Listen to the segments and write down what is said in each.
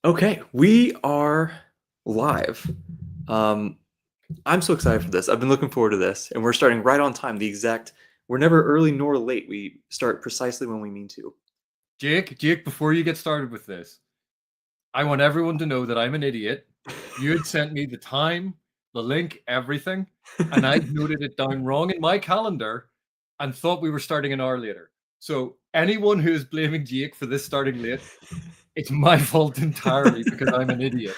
Okay, we are live. Um, I'm so excited for this. I've been looking forward to this, and we're starting right on time. We're never early nor late. We start precisely when we mean to. Jake, before you get started with this, I want everyone to know that I'm an idiot. You had sent me the time, the link, everything, and I noted it down wrong in my calendar and thought we were starting an hour later. So anyone who is blaming Jake for this starting late, it's my fault entirely because I'm an idiot.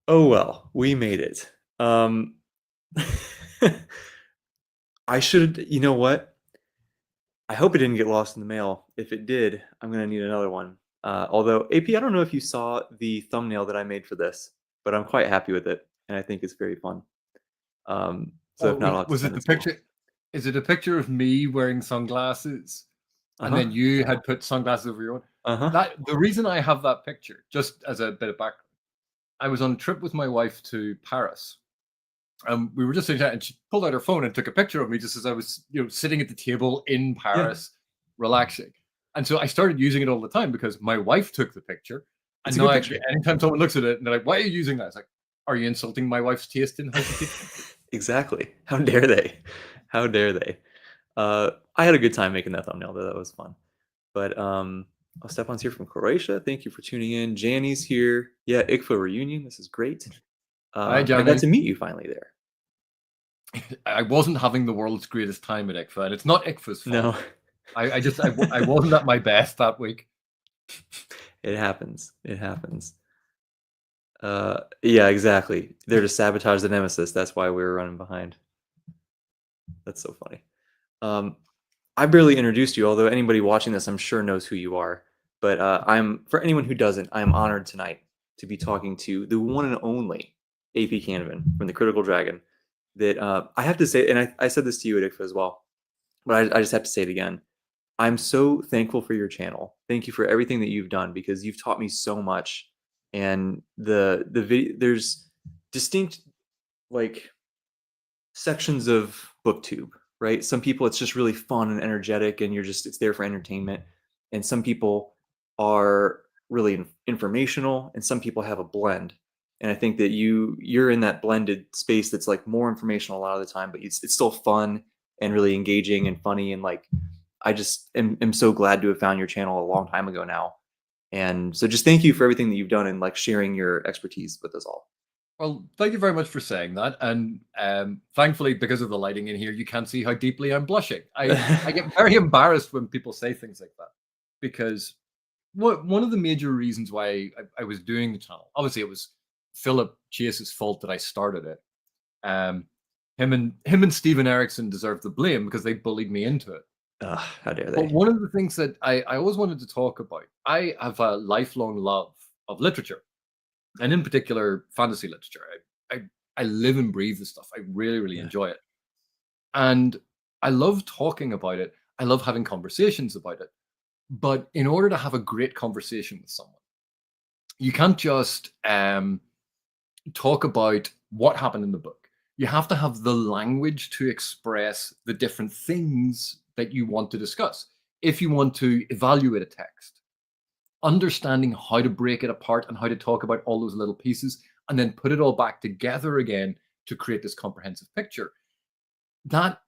Oh well, we made it. I should, you know what? I hope it didn't get lost in the mail. If it did, I'm gonna need another one. Although AP, I don't know if you saw the thumbnail that I made for this, but I'm quite happy with it, and I think it's very fun. So Oh, if not, was, I'll have to was it send the it to you. picture? Is it a picture of me wearing sunglasses Uh and then huh. you had put sunglasses over your own? Uh huh. That the reason I have that picture, just as a bit of background. I was on a trip with my wife to Paris. We were just sitting there, and she pulled out her phone and took a picture of me just as I was, sitting at the table in Yeah, Paris, relaxing. And so I started using it all the time because my wife took the picture, and it's a now good picture. anytime someone looks at it and they're like, "Why are you using that?" It's like, "Are you insulting my wife's taste in how she takes pictures?" Exactly. How dare they? How dare they? I had a good time making that thumbnail though. That was fun. But oh, Stefan's here from Croatia. Thank you for tuning in. Janny's here. Yeah, ICFA reunion. This is great. Hi, I got Johnny. to meet you finally there. I wasn't having the world's greatest time at ICFA, and it's not ICFA's fault. No, I wasn't at my best that week. it happens. It happens. Yeah, exactly. They're to sabotage the nemesis. That's why we were running behind. That's so funny. Um, I barely introduced you, although anybody watching this, I'm sure knows who you are. But I'm for anyone who doesn't, I'm honored tonight to be talking to the one and only AP Canavan from the Critical Dragon. That I have to say, and I said this to you at ICFA as well, but I just have to say it again. I'm so thankful for your channel. Thank you for everything that you've done because you've taught me so much. And there's distinct like sections of booktube, right? Some people it's just really fun and energetic and it's there for entertainment, and some people are really informational, and some people have a blend. And I think that you're in that blended space that's like more informational a lot of the time, but it's still fun and really engaging and funny, and like I just am so glad to have found your channel a long time ago now. And so just thank you for everything that you've done and like sharing your expertise with us all. Well, thank you very much for saying that. And thankfully, because of the lighting in here, you can't see how deeply I'm blushing. I get very embarrassed when people say things like that because one of the major reasons why I was doing the channel, obviously, it was Philip Chase's fault that I started it. Um, him and Steven Erickson deserve the blame because they bullied me into it. How dare But they? one of the things that I always wanted to talk about, I have a lifelong love of literature, and in particular fantasy literature. I I live and breathe this stuff. I really really Yeah. enjoy it, and I love talking about it. I love having conversations about it. But in order to have a great conversation with someone, you can't just talk about what happened in the book. You have to have the language to express the different things that you want to discuss. If you want to evaluate a text, understanding how to break it apart and how to talk about all those little pieces and then put it all back together again to create this comprehensive picture. That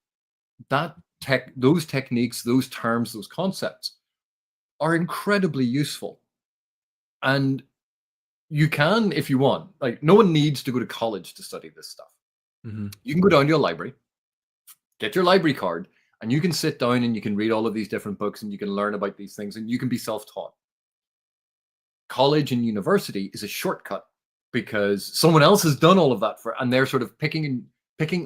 those techniques, those terms, those concepts are incredibly useful. And you can, if you want, like no one needs to go to college to study this stuff. Hmm. You can go down to a library, get your library card, and you can sit down and you can read all of these different books and you can learn about these things and you can be self-taught. College and university is a shortcut because someone else has done all of that for, and they're sort of picking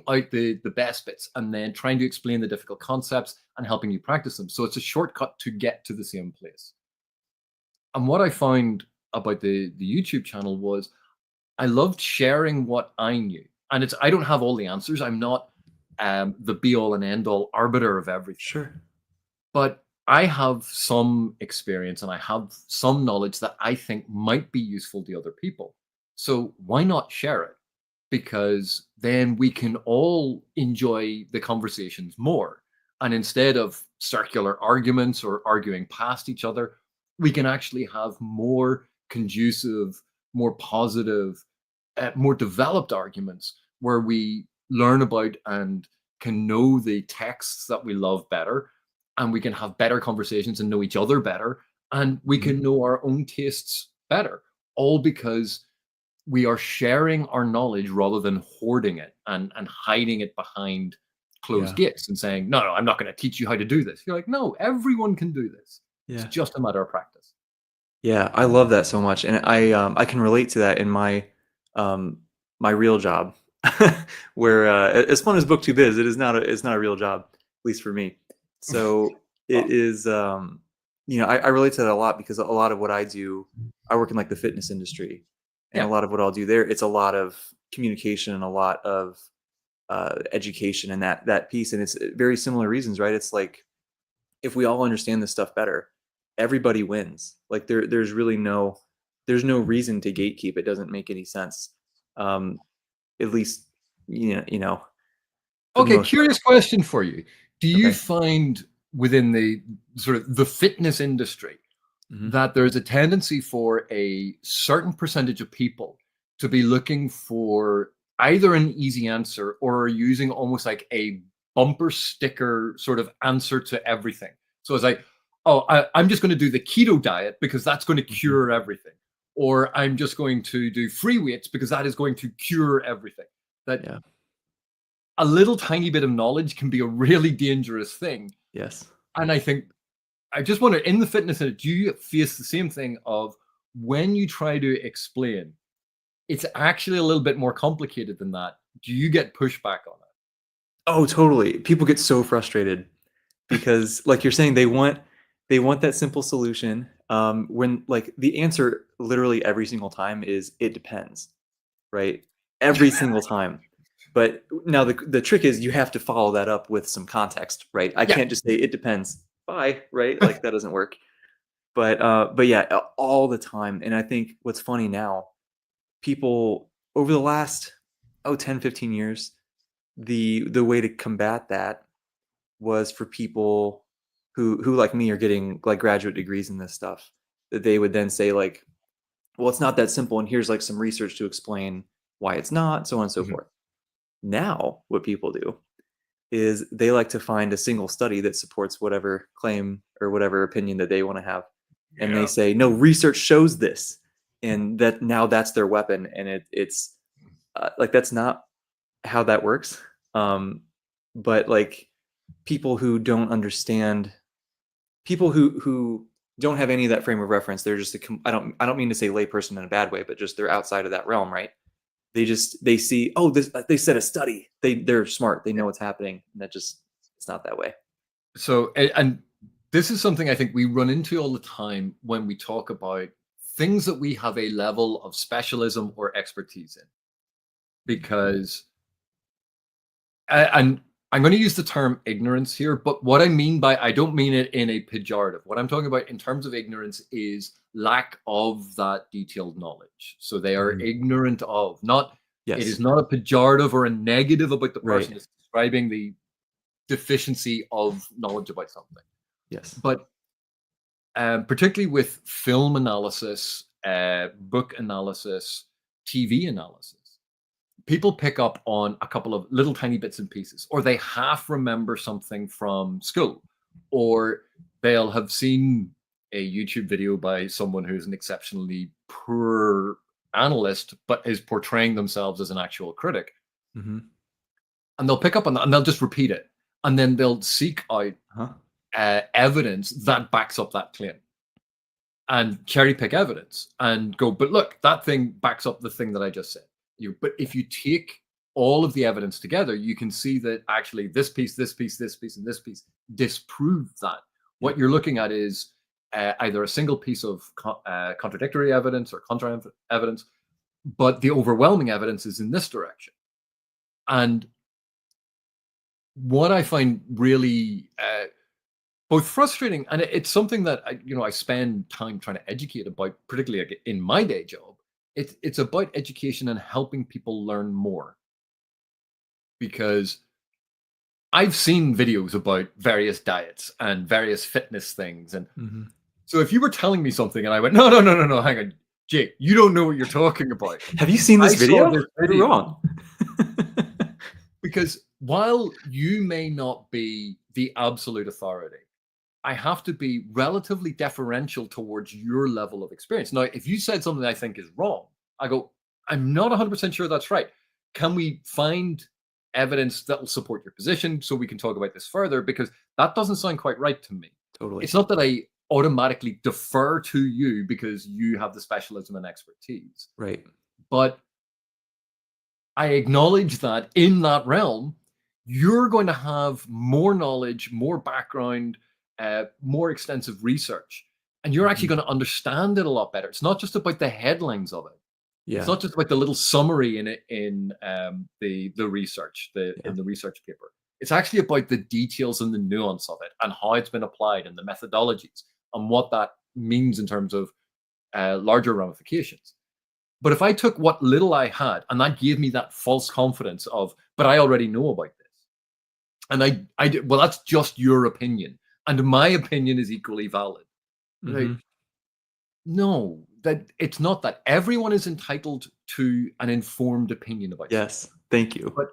out the best bits and then trying to explain the difficult concepts and helping you practice them. So it's a shortcut to get to the same place. And what I found about the YouTube channel was I loved sharing what I knew. And I don't have all the answers. I'm not the be all and end all arbiter of everything. Sure. But I have some experience and I have some knowledge that I think might be useful to other people. So why not share it? Because then we can all enjoy the conversations more. And instead of circular arguments or arguing past each other, we can actually have more conducive, more positive, more developed arguments where we learn about and can know the texts that we love better, and we can have better conversations and know each other better, and we Mhm. can know our own tastes better, all because we are sharing our knowledge rather than hoarding it and hiding it behind closed Yeah. gates and saying, no, no, I'm not going to teach you how to do this. You're like, no, everyone can do this. It's Yeah. just a matter of practice. Yeah, I love that so much, and I can relate to that in um, my real job, where as fun as BookTube is, it's not a real job, at least for me. So it Well, is, I relate to that a lot because a lot of what I do, I work in like the fitness industry, and a yeah, lot of what I'll do there, it's a lot of communication and a lot of education and that piece, and it's very similar reasons, right? It's like if we all understand this stuff better, everybody wins. Like there's no reason to gatekeep. It doesn't make any sense. Um, at least for the okay, most part. curious question for you. Do you Okay. find within the sort of the fitness industry Hmm. that there's a tendency for a certain percentage of people to be looking for either an easy answer or using almost like a bumper sticker sort of answer to everything? So it's like, oh, I'm just going to do the keto diet because that's going to Hmm. cure everything. Or I'm just going to do free weights because that is going to cure everything. That Yeah. a little tiny bit of knowledge can be a really dangerous thing. Yes. And I think I just wonder in the fitness center, do you face the same thing of when you try to explain, it's actually a little bit more complicated than that. Do you get pushback on Oh, totally. People get so frustrated because, like you're saying, they want that simple solution. When like the answer literally every single time is it depends, right? Every it? single time. But now the trick is you have to follow that up with some context, right? I Yeah. can't just say it depends. Bye, right? Like that doesn't work. But yeah, all the time. And I think what's funny now, people over the last 10, 15 years, the way to combat that was for people who like me are getting like graduate degrees in this stuff, that they would then say like, well, it's not that simple, and here's like some research to explain why it's not, so on and so Mhm. forth. Now, what people do is they like to find a single study that supports whatever claim or whatever opinion that they want to have. And they Yeah. say, no, research shows this. And that now that's their weapon. And it's like, that's not how that works. Um, but like people who don't understand, people who don't have any of that frame of reference, they're just I don't mean to say layperson in a bad way, but just they're outside of that realm, right? They see, oh, this, they said a study, they're smart, they know what's happening, and that just, it's not that way. So, and this is something I think we run into all the time when we talk about things that we have a level of specialism or expertise in. Because and I'm going to use the term ignorance here, but what I mean by I don't mean it in a pejorative. What I'm talking about in terms of ignorance is lack of that detailed knowledge. So they are Mhm. ignorant of, not, it is Yes. not a pejorative or a negative about the Right. person. It's describing the deficiency of knowledge about something. Yes. But particularly with film analysis, book analysis, TV analysis, people pick up on a couple of little tiny bits and pieces, or they half remember something from school, or they'll have seen a YouTube video by someone who's an exceptionally poor analyst, but is portraying themselves as an actual critic. Hmm. And they'll pick up on that and they'll just repeat it. And then they'll seek out Huh. evidence that backs up that claim and cherry pick evidence and go, but look, that thing backs up the thing that I just said. But if you take all of the evidence together, you can see that actually this piece, this piece, this piece, and this piece disprove that. What Yep. you're looking at is either a single piece of contradictory evidence or contra evidence, but the overwhelming evidence is in this direction. And what I find really both frustrating and it's something that I spend time trying to educate about, particularly like in my day job. It's about education and helping people learn more because I've seen videos about various diets and various fitness things, and Hmm. So if you were telling me something and I went, no, no, no, no, no, hang on, Jake, you don't know what you're talking about. Have you seen I this saw video? this You're video. wrong. Because while you may not be the absolute authority, I have to be relatively deferential towards your level of experience. Now, if you said something I think is wrong, I go, I'm not 100% sure that's right. Can we find evidence that will support your position so we can talk about this further? Because that doesn't sound quite right to me. Totally. It's not that I automatically defer to you because you have the specialism and expertise, Right. but I acknowledge that in that realm, you're going to have more knowledge, more background, more extensive research, and you're actually Mhm. going to understand it a lot better. It's not just about the headlines of it. It's Yeah. not just about the little summary in it in the research, Yeah. in the research paper. It's actually about the details and the nuance of it, and how it's been applied, and the methodologies, and what that means in terms of larger ramifications. But if I took what little I had and that gave me that false confidence of, but I already know about this, and I did, well, that's just your opinion, and my opinion is equally valid. Like, Mhm. no, that it's not that. Everyone is entitled to an informed opinion about something, Yes. Thank you. but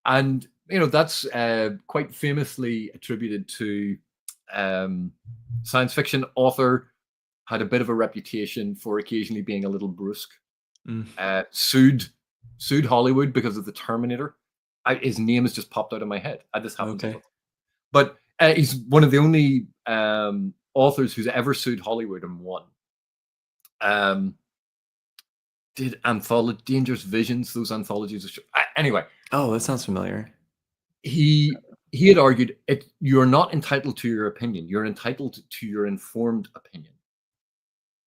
and that's quite famously attributed to science fiction author had a bit of a reputation for occasionally being a little brusque. Mm. Sued Hollywood because of the Terminator. His name has just popped out of my head. This happens all the Okay. time. But he's one of the only authors who's ever sued Hollywood and won. Um, did anthology Dangerous Visions? Those anthologies. Anyway, Oh, that sounds familiar. he had argued it. You're not entitled to your opinion. You're entitled to your informed opinion.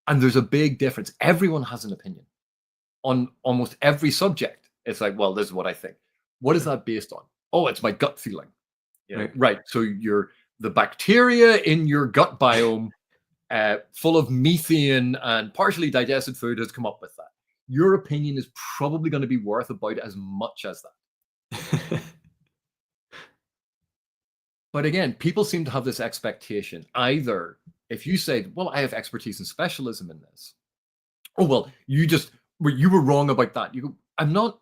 And there's a big difference. Everyone has an opinion on almost every subject. It's like, well, this is what I think. What is Sure. that based on? Oh, it's my gut feeling. Right. Right. So the bacteria in your gut biome, full of methane and partially digested food, has come up with that. Your opinion is probably going to be worth about as much as that. But again, people seem to have this expectation. Either if you say, "Well, I have expertise and specialism in this," oh well, you were wrong about that. You go, I'm not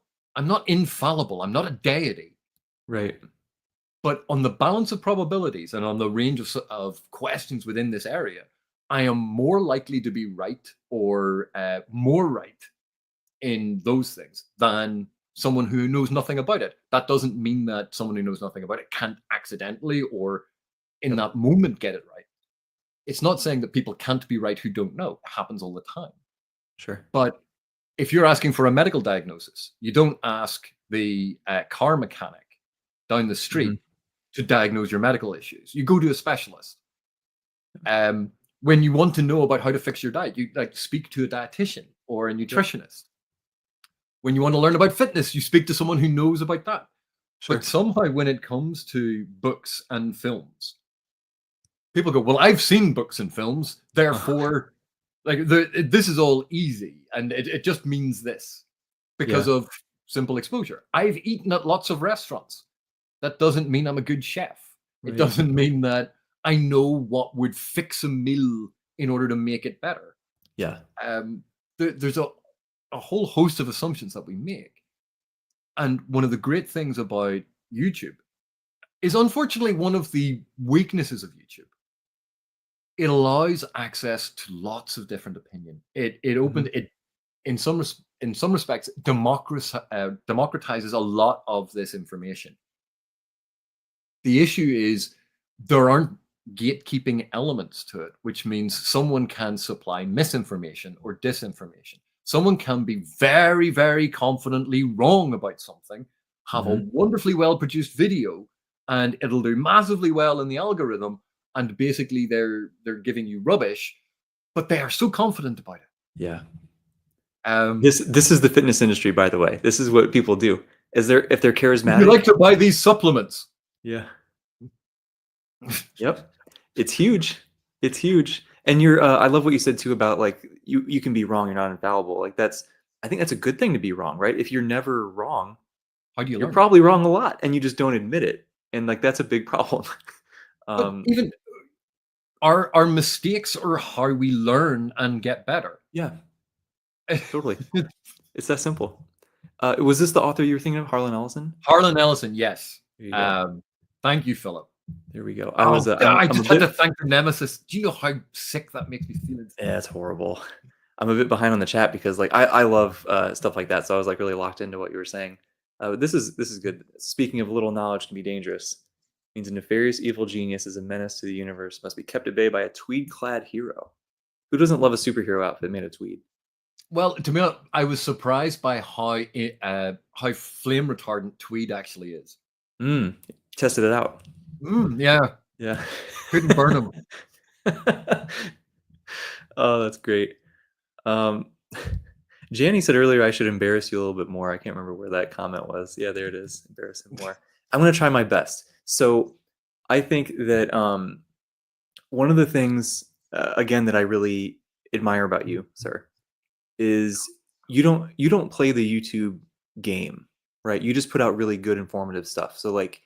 infallible. I'm not a deity. Right. But on the balance of probabilities and on the range of questions within this area, I am more likely to be right or more right in those things than someone who knows nothing about it. That doesn't mean that someone who knows nothing about it can't accidentally or in Yep. that moment get it right. It's not saying that people can't be right who don't know. It happens all the time. Sure. But if you're asking for a medical diagnosis, you don't ask the car mechanic down the Mhm. street to diagnose your medical issues. You go to a specialist. When you want to know about how to fix your diet, you like speak to a dietitian or a Yep. nutritionist. When you want to learn about fitness, you speak to someone who knows about that. But Sure. somehow, when it comes to books and films, people go, "Well, I've seen books and films, Uh-huh. therefore, this is all easy, and it just means this because Yeah. of simple exposure." I've eaten at lots of restaurants. That doesn't mean I'm a good chef. It Right. doesn't mean that I know what would fix a meal in order to make it better. Yeah. Um, there's a whole host of assumptions that we make. And one of the great things about YouTube is unfortunately one of the weaknesses of YouTube. It allows access to lots of different opinion. It Mhm. opened it in some respects democratizes a lot of this information. The issue is there aren't gatekeeping elements to it, which means someone can supply misinformation or disinformation. Someone can be very, very confidently wrong about something, have a Mhm. wonderfully well produced video, and it'll do massively well in the algorithm. And basically, they're giving you rubbish, but they are so confident about it. Yeah. Um, This is the fitness industry, by the way. This is what people do. Is there if they're would you charismatic. like to buy these supplements? Yeah. Yep. It's huge. It's huge. And I love what you said too about like you can be wrong, you're not infallible. Like that's I think that's a good thing to be wrong, right? If you're never wrong, How do you you're learn? probably wrong a lot and you just don't admit it. And like that's a big problem. But um even our mistakes are how we learn and get better. Yeah, totally. It's that simple. Was this the author you were thinking of, Harlan Ellison? Harlan Ellison, yes. There you go. Thank you, Philip. There we go. Oh, I I'm a just had to bit. thank the nemesis. Do you know how sick that makes me feel? Yeah, it's horrible. I'm a bit behind on the chat because like I love stuff like that, so I was like really locked into what you were saying. This is good. Speaking of little knowledge can be dangerous. Means a nefarious evil genius is a menace to the universe, must be kept at bay by a tweed-clad hero. Who doesn't love a superhero outfit made of tweed? Well, to me, I was surprised by how flame retardant tweed actually is. Tested it out. Yeah, Yeah. couldn't burn them. Oh, that's great. Janny said earlier I should embarrass you a little bit more. I can't remember where that comment was. Yeah, there it is. Embarrass him more. I'm going to try my best. So I think that one of the things, again, that I really admire about you, sir, is you don't play the YouTube game, right? You just put out really good informative stuff. So like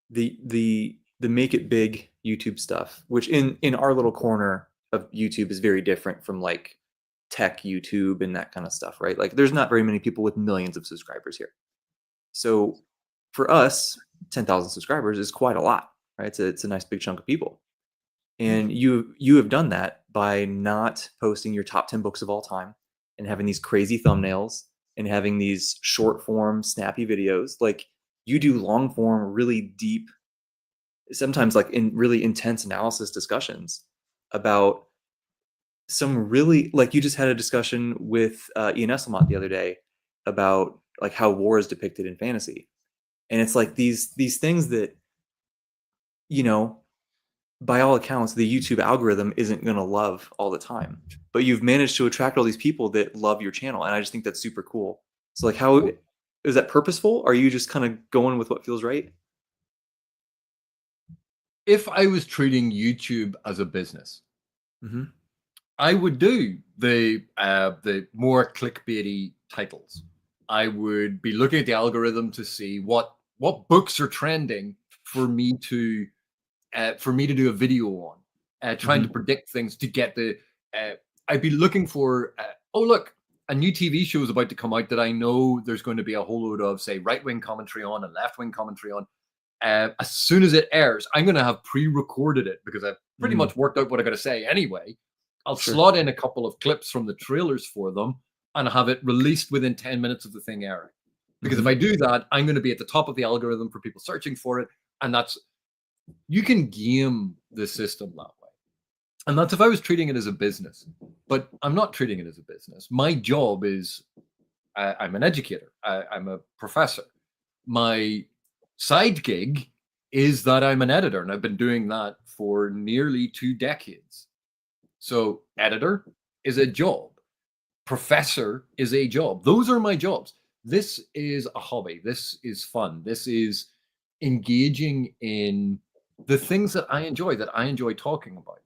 the make it big YouTube stuff, which in our little corner of YouTube is very different from like tech YouTube and that kind of stuff, right? Like there's not very many people with millions of subscribers here. So for us, 10,000 subscribers is quite a lot, right? It's a nice big chunk of people. And you have done that by not posting your top 10 books of all time and having these crazy thumbnails and having these short form snappy videos. Like you do long form, really deep, sometimes like in really intense analysis discussions about some really, like you just had a discussion with Ian Esselmont the other day about like how war is depicted in fantasy. And it's like these things that, you know, by all accounts, the YouTube algorithm isn't going to love all the time, but you've managed to attract all these people that love your channel. And I just think that's super cool. So like, how is that purposeful? Are you just kind of going with what feels right? If I was treating YouTube as a business, Mm-hmm. I would do the more clickbaity titles. I would be looking at the algorithm to see what books are trending for me to do a video on, trying to predict things to get the. I'd be looking for. Oh look, a new TV show is about to come out that I know there's going to be a whole load of, say, right wing commentary on and left wing commentary on. As soon as it airs, I'm going to have pre-recorded it because I've pretty much worked out what I got to say anyway. I'll Sure. slot in a couple of clips from the trailers for them and have it released within 10 minutes of the thing airing. Because if I do that, I'm going to be at the top of the algorithm for people searching for it. And you can game the system that way. And that's if I was treating it as a business. But I'm not treating it as a business. My job is I'm an educator, I'm a professor. My side gig is that I'm an editor, and I've been doing that for nearly 2 decades. So, editor is a job, professor is a job. Those are my jobs. This is a hobby. This is fun. This is engaging in the things that I enjoy talking about.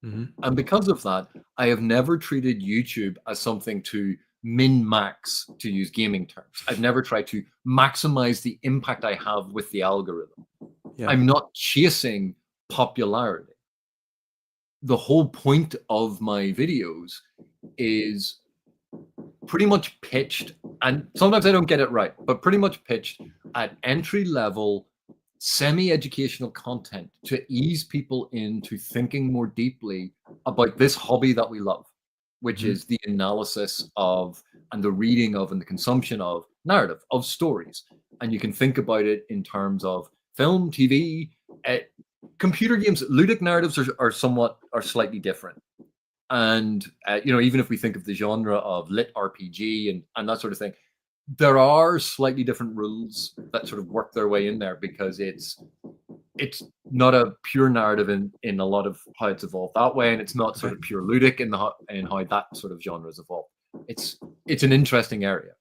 And because of that, I have never treated YouTube as something to min max, to use gaming terms. I've never tried to maximize the impact I have with the algorithm. Yeah. I'm not chasing popularity. The whole point of my videos is pretty much pitched, and sometimes I don't get it right, but pretty much pitched at entry level, semi-educational content to ease people into thinking more deeply about this hobby that we love, which is the analysis of and the reading of and the consumption of narrative, of stories. And you can think about it in terms of film, TV, computer games. Ludic narratives are slightly different. And even if we think of the genre of lit RPG and that sort of thing, there are slightly different rules that sort of work their way in there because it's not a pure narrative in a lot of how it's evolved that way, and it's not sort of pure ludic in how that sort of genre has evolved. It's an interesting area.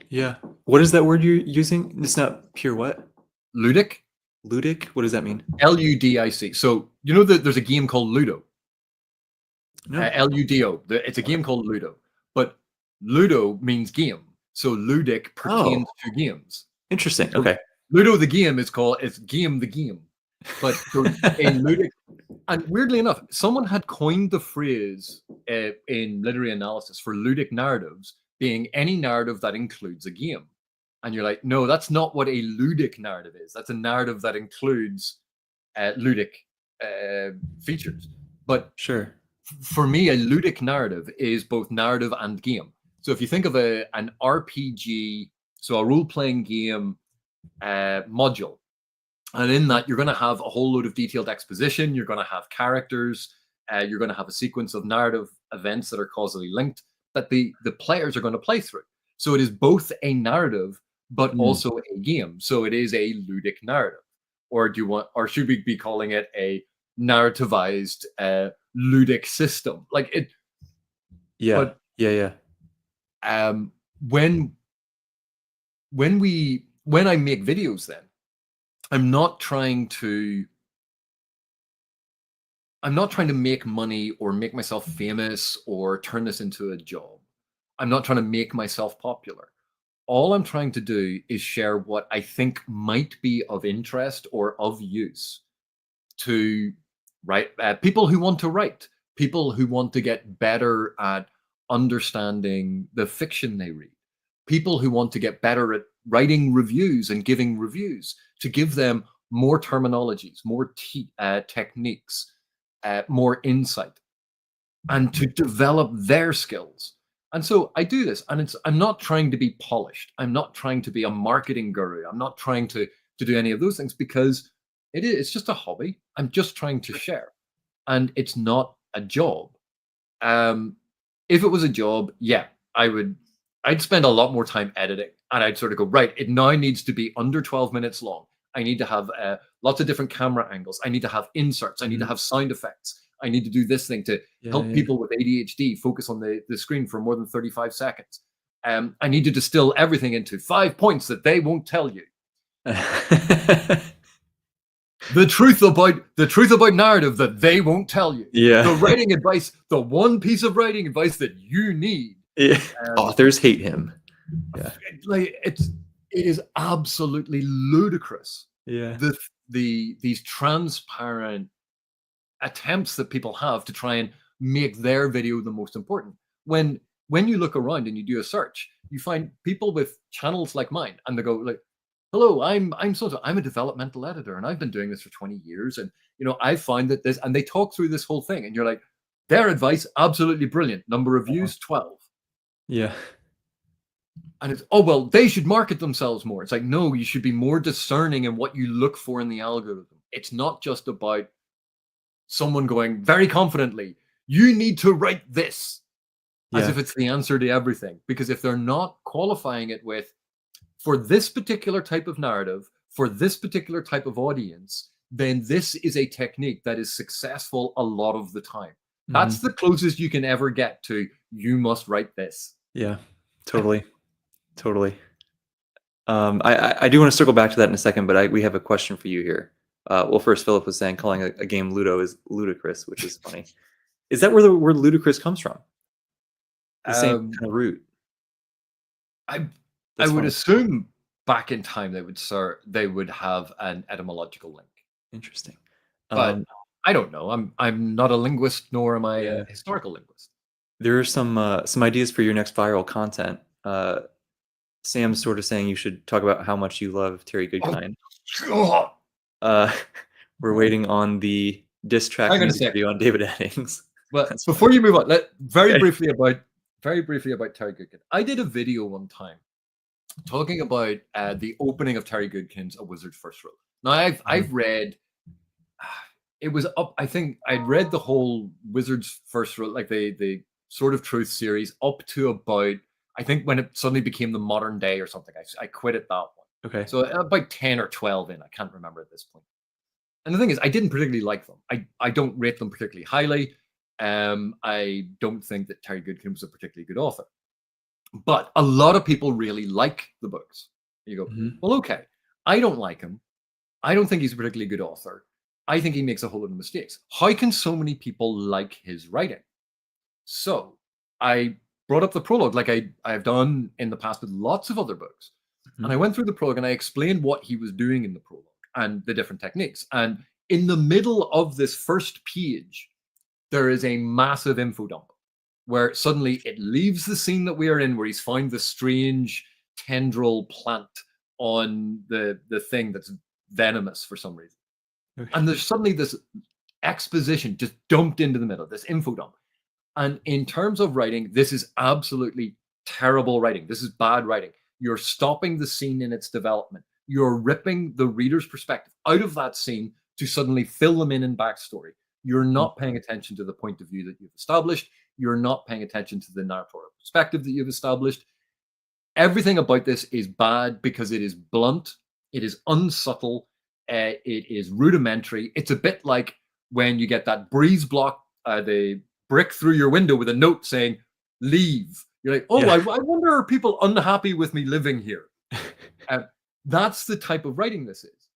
Yeah. What is that word you're using? It's not pure what? Ludic. Ludic? What does that mean? Ludic. So you know that there's a game called Ludo. No. Ludo. It's a game called Ludo, but Ludo means game. So ludic pertains to games. Interesting. So okay. Ludo the game it's game the game. But so in ludic, and weirdly enough, someone had coined the phrase in literary analysis for ludic narratives being any narrative that includes a game. And you're like, no, that's not what a ludic narrative is. That's a narrative that includes ludic features. But Sure. for me, a ludic narrative is both narrative and game. So if you think of an RPG, so a role-playing game module, and in that you're going to have a whole load of detailed exposition, you're going to have characters, you're going to have a sequence of narrative events that are causally linked that the players are going to play through. So it is both a narrative but also a game. So it is a ludic narrative. Or do you want, or should we be calling it a narrativized ludic system? Like it. Yeah. But Yeah. when I make videos, then I'm not trying to make money or make myself famous or turn this into a job. I'm not trying to make myself popular. All I'm trying to do is share what I think might be of interest or of use to people who want to write, people who want to get better at understanding the fiction they read, people who want to get better at writing reviews and giving reviews, to give them more terminologies, more techniques, more insight, and to develop their skills. And so I do this, and I'm not trying to be polished. I'm not trying to be a marketing guru. I'm not trying to do any of those things, because it's just a hobby. I'm just trying to share, and it's not a job. If it was a job, yeah, I'd spend a lot more time editing, and I'd sort of go, right, it now needs to be under 12 minutes long. I need to have lots of different camera angles. I need to have inserts. I need to have sound effects. I need to do this thing to help people with ADHD focus on the screen for more than 35 seconds. I need to distill everything into 5 points that they won't tell you. The truth about narrative that they won't tell you. Yeah. The writing advice, the one piece of writing advice that you need. Yeah. Authors hate him. Yeah. Like it is absolutely ludicrous. Yeah. These transparent attempts that people have to try and make their video the most important. When you look around and you do a search, you find people with channels like mine, and they go like, hello, I'm a developmental editor, and I've been doing this for 20 years, and I find that this, and they talk through this whole thing, and you're like, their advice absolutely brilliant, number of views 12. Yeah. And it's, oh well, they should market themselves more. It's like, no, you should be more discerning in what you look for in the algorithm. It's not just about someone going very confidently, you need to write this, as if it's the answer to everything. Because if they're not qualifying it with, for this particular type of narrative, for this particular type of audience, then this is a technique that is successful a lot of the time. That's the closest you can ever get to, you must write this. Yeah, totally. I do want to circle back to that in a second, but we have a question for you here. Well, first, Philip was saying calling a game Ludo is ludicrous, which is funny. Is that where the word ludicrous comes from? The same kind of root. I would assume back in time they would have an etymological link. Interesting. But I don't know. I'm not a linguist, nor am I a historical linguist. There are some ideas for your next viral content. Sam's sort of saying you should talk about how much you love Terry Goodkind. We're waiting on the diss track music video on David Eddings. But before you move on, very briefly about Terry Goodkind. I did a video one time talking about the opening of Terry Goodkind's A Wizard's First Rule. Now I've read. It was up. I think I'd read the whole Wizard's First Rule, like the Sword of Truth series, up to about, I think, when it suddenly became the Modern Day or something. I quit at that one. Okay. So about 10 or 12 in, I can't remember at this point. And the thing is, I didn't particularly like them. I don't rate them particularly highly. I don't think that Terry Goodkind was a particularly good author. But a lot of people really like the books. You go, well, okay, I don't like him. I don't think he's a particularly good author. I think he makes a whole lot of mistakes. How can so many people like his writing? So I brought up the prologue, like I've done in the past with lots of other books. And I went through the prologue and I explained what he was doing in the prologue. and the different techniques. And in the middle of this first page, there is a massive info dump where suddenly it leaves the scene that we are in, where he's found the strange tendril plant on the thing that's venomous for some reason. Okay. And there's suddenly this exposition just dumped into the middle, this info dump. And in terms of writing, this is absolutely terrible writing. This is bad writing. You're stopping the scene in its development. You're ripping the reader's perspective out of that scene to suddenly fill them in backstory. You're not paying attention to the point of view that you've established. You're not paying attention to the narratorial perspective that you've established. Everything about this is bad because it is blunt, it is unsubtle, it is rudimentary. It's a bit like when you get that breeze block, the brick through your window with a note saying, leave. You're like, oh, Yeah. I wonder, are people unhappy with me living here? That's the type of writing this is.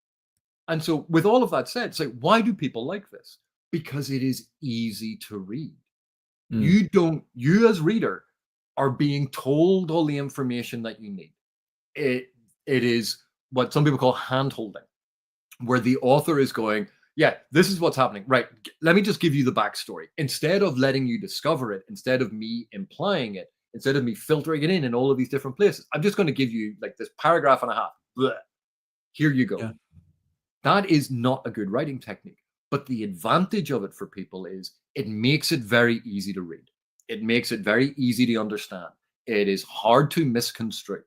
And so with all of that said, say, why do people like this? Because it is easy to read. You as reader are being told all the information that you need. It is what some people call hand-holding, where the author is going, yeah, this is what's happening. Right. Let me just give you the backstory. Instead of letting you discover it, instead of me implying it, instead of me filtering it in all of these different places, I'm just going to give you like this paragraph and a half. Blech. Here you go. Yeah. That is not a good writing technique. But the advantage of it for people is it makes it very easy to read. It makes it very easy to understand. It is hard to misconstrue.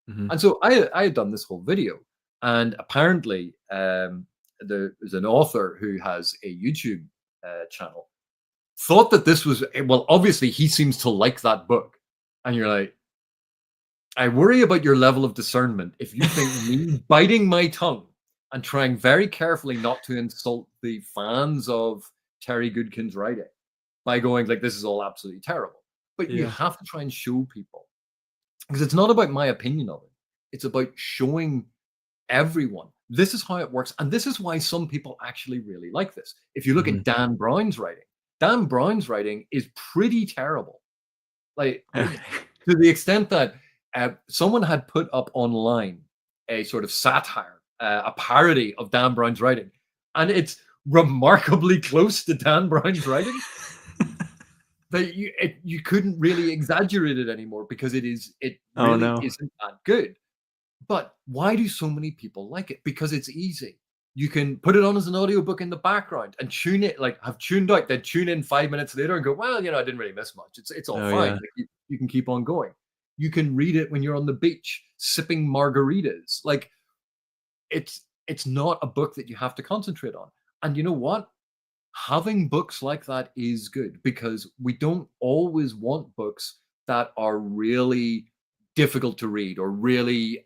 And so I had done this whole video, and apparently there's an author who has a YouTube channel, thought that this was, well, obviously he seems to like that book. And you're like, I worry about your level of discernment if you think me biting my tongue and trying very carefully not to insult the fans of Terry Goodkin's writing by going like, this is all absolutely terrible. But you have to try and show people, because it's not about my opinion of it. It's about showing everyone this is how it works. And this is why some people actually really like this. If you look at Dan Brown's writing is pretty terrible. Like to the extent that someone had put up online a sort of satire, a parody of Dan Brown's writing, and it's remarkably close to Dan Brown's writing. That you couldn't really exaggerate it anymore because it really isn't that good. But why do so many people like it? Because it's easy. You can put it on as an audiobook in the background and tune it, like have tuned out, then tune in 5 minutes later and go, well, I didn't really miss much. It's all fine. Yeah. Like you can keep on going. You can read it when you're on the beach sipping margaritas. Like it's not a book that you have to concentrate on. And you know what? Having books like that is good, because we don't always want books that are really difficult to read or really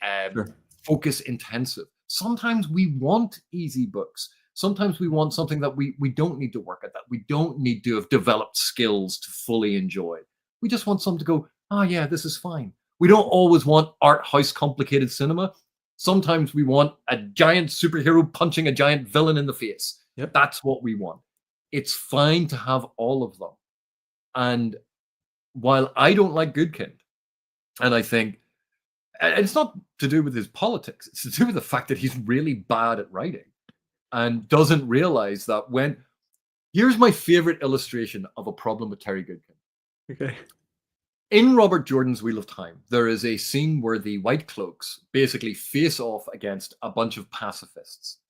focus intensive. Sometimes we want easy books. Sometimes we want something that we don't need to work at, that we don't need to have developed skills to fully enjoy. We just want something to go, oh yeah, this is fine. We don't always want art house complicated cinema. Sometimes we want a giant superhero punching a giant villain in the face. Yep. That's what we want. It's fine to have all of them. And while I don't like Goodkind, and I think, and it's not to do with his politics, it's to do with the fact that he's really bad at writing and doesn't realize that here's my favorite illustration of a problem with Terry Goodkind. Okay. In Robert Jordan's Wheel of Time, there is a scene where the White Cloaks basically face off against a bunch of pacifists.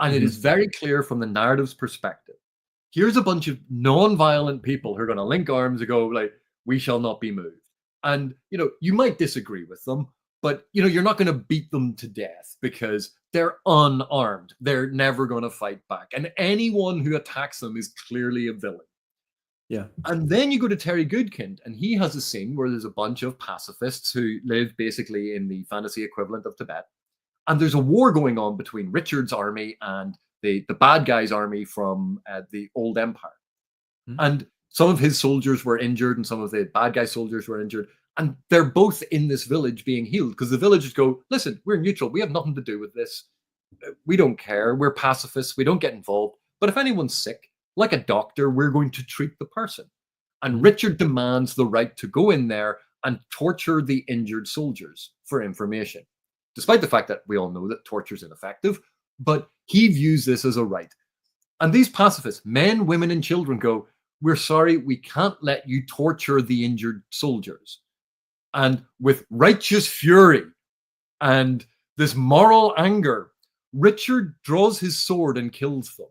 And it is very clear from the narrative's perspective. Here's a bunch of non-violent people who are going to link arms and go like, we shall not be moved. And, you might disagree with them, but, you're not going to beat them to death because they're unarmed. They're never going to fight back. And anyone who attacks them is clearly a villain. Yeah. And then you go to Terry Goodkind, and he has a scene where there's a bunch of pacifists who live basically in the fantasy equivalent of Tibet. And there's a war going on between Richard's army and the bad guy's army from the old empire. And some of his soldiers were injured and some of the bad guy soldiers were injured. And they're both in this village being healed because the villagers go, listen, we're neutral. We have nothing to do with this. We don't care. We're pacifists. We don't get involved. But if anyone's sick, like a doctor, we're going to treat the person. And Richard demands the right to go in there and torture the injured soldiers for information. Despite the fact that we all know that torture is ineffective, but he views this as a right. And these pacifists, men, women, and children, go, we're sorry, we can't let you torture the injured soldiers. And with righteous fury and this moral anger, Richard draws his sword and kills them.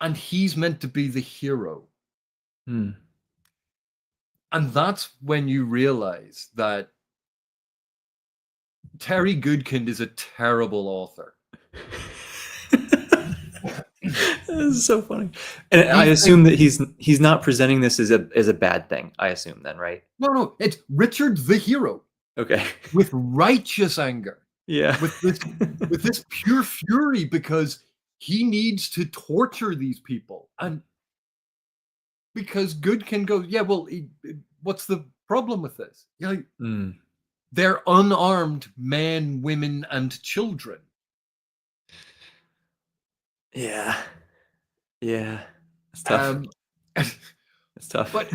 And he's meant to be the hero. Hmm. And that's when you realize that Terry Goodkind is a terrible author. This is so funny. And I These assume things, that he's not presenting this as a bad thing. I assume then, right? no, it's Richard the hero Okay. with righteous anger, Yeah. with this pure fury because he needs to torture these people. And because Goodkind goes, yeah, well, what's the problem with this? You know, Mm. they're unarmed men, women, and children. Yeah. Yeah. It's tough. Um, It's tough. but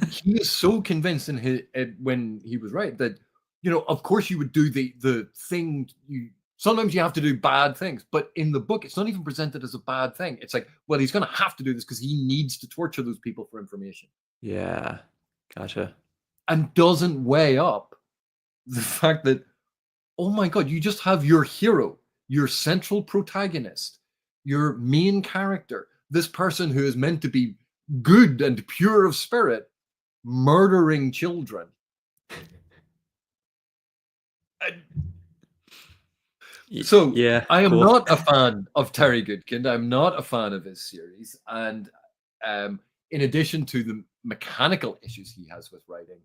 he is so convinced in his when he was right that, you know, of course you would do the thing you sometimes you have to do bad things, but in the book it's not even presented as a bad thing. It's like, well, he's going to have to do this because he needs to torture those people for information, Yeah. Gotcha. and doesn't weigh up the fact that, oh my god, you just have your hero, your central protagonist, your main character, this person who is meant to be good and pure of spirit, murdering children. So Yeah. I am Cool. not a fan of Terry Goodkind. I'm not a fan of his series. And in addition to the mechanical issues he has with writing,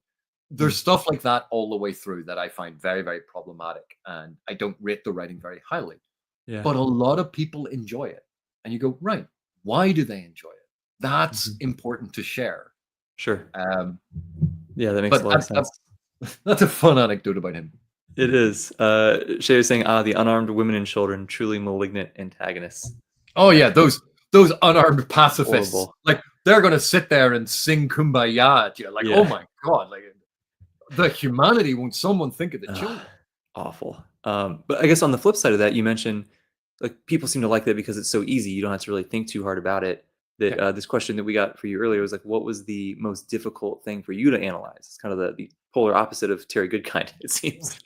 there's stuff like that all the way through that I find very, very problematic. And I don't rate the writing very highly. Yeah. But a lot of people enjoy it. And you go, right, why do they enjoy it? That's important to share. Sure. Um, Yeah, that makes a lot of sense. That's a fun anecdote about him. It is. Shay was saying, the unarmed women and children, truly malignant antagonists. Oh yeah, those unarmed pacifists, Horrible. like they're gonna sit there and sing "Kumbaya" to you, like, Yeah. oh my god, like the humanity when someone think of the Ugh, children. awful. But I guess on the flip side of that, you mentioned like people seem to like that because it's so easy. You don't have to really think too hard about it. That Yeah. this question that we got for you earlier was like, what was the most difficult thing for you to analyze? It's kind of the polar opposite of Terry Goodkind, it seems.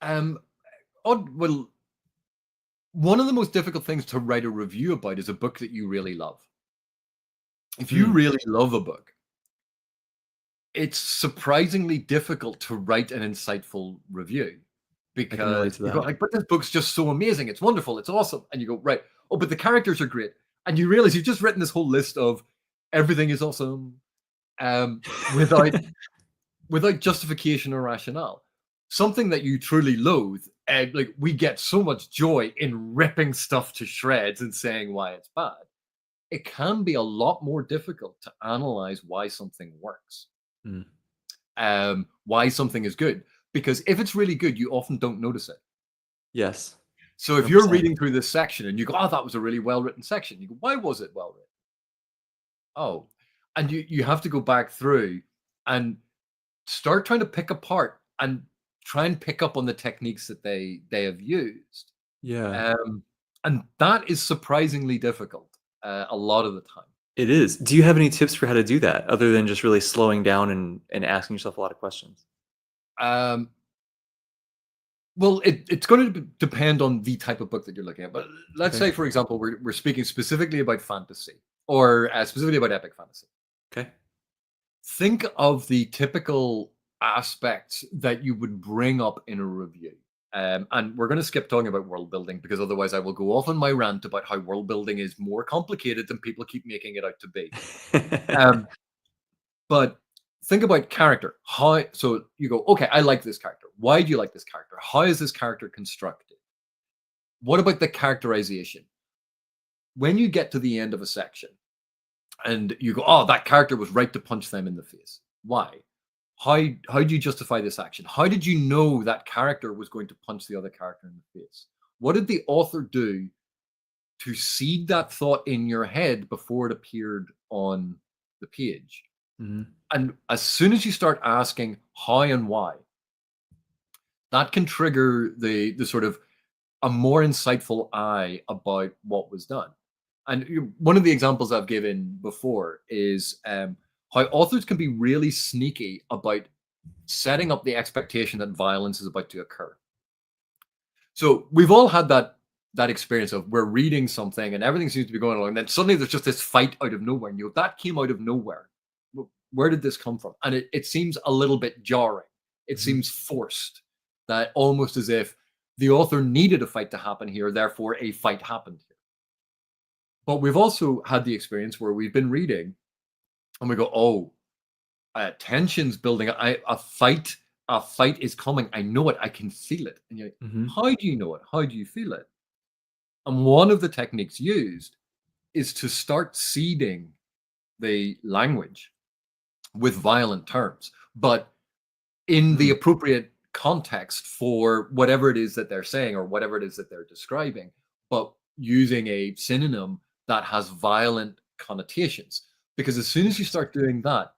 Well, one of the most difficult things to write a review about is a book that you really love. If you Hmm. really love a book, it's surprisingly difficult to write an insightful review I can relate because to you go that. like, but this book's just so amazing, it's wonderful, it's awesome, and you go, right, oh, but the characters are great, and you realize you've just written this whole list of everything is awesome, without justification or rationale. Something that you truly loathe, and like we get so much joy in ripping stuff to shreds and saying why it's bad. It can be a lot more difficult to analyze why something works, Mm. why something is good. Because if it's really good, you often don't notice it. Yes. So if you're 100%. reading through this section and you go, "Oh, that was a really well written section," you go, "Why was it well written?" Oh, and you have to go back through and start trying to pick apart and try and pick up on the techniques that they have used. Yeah. And that is surprisingly difficult a lot of the time. It is. Do you have any tips for how to do that other than just really slowing down and asking yourself a lot of questions? Um, well, it's going to depend on the type of book that you're looking at. But let's Okay. say, for example, we're speaking specifically about fantasy or specifically about epic fantasy. Okay. Think of the typical aspects that you would bring up in a review. And we're going to skip talking about world building because otherwise I will go off on my rant about how world building is more complicated than people keep making it out to be. But think about character. How so you go, okay, I like this character. Why do you like this character? How is this character constructed? What about the characterization? When you get to the end of a section and you go, oh, that character was right to punch them in the face. Why? How do you justify this action? How did you know that character was going to punch the other character in the face? What did the author do to seed that thought in your head before it appeared on the page? Mhm. And as soon as you start asking how and why, that can trigger the sort of a more insightful eye about what was done. And one of the examples I've given before is how authors can be really sneaky about setting up the expectation that violence is about to occur. So we've all had that experience of we're reading something and everything seems to be going along, and then suddenly there's just this fight out of nowhere, and you go, that came out of nowhere. Where did this come from? And it seems a little bit jarring. It Mhm. seems forced, that almost as if the author needed a fight to happen here, therefore a fight happened here. But we've also had the experience where we've been reading and we go, oh, tension's building. A fight is coming. I know it. I can feel it. And you're like, Mhm. how do you know it? How do you feel it? And one of the techniques used is to start seeding the language with violent terms, but in the Mm. appropriate context for whatever it is that they're saying or whatever it is that they're describing, but using a synonym that has violent connotations. Because as soon as you Interesting. start doing that,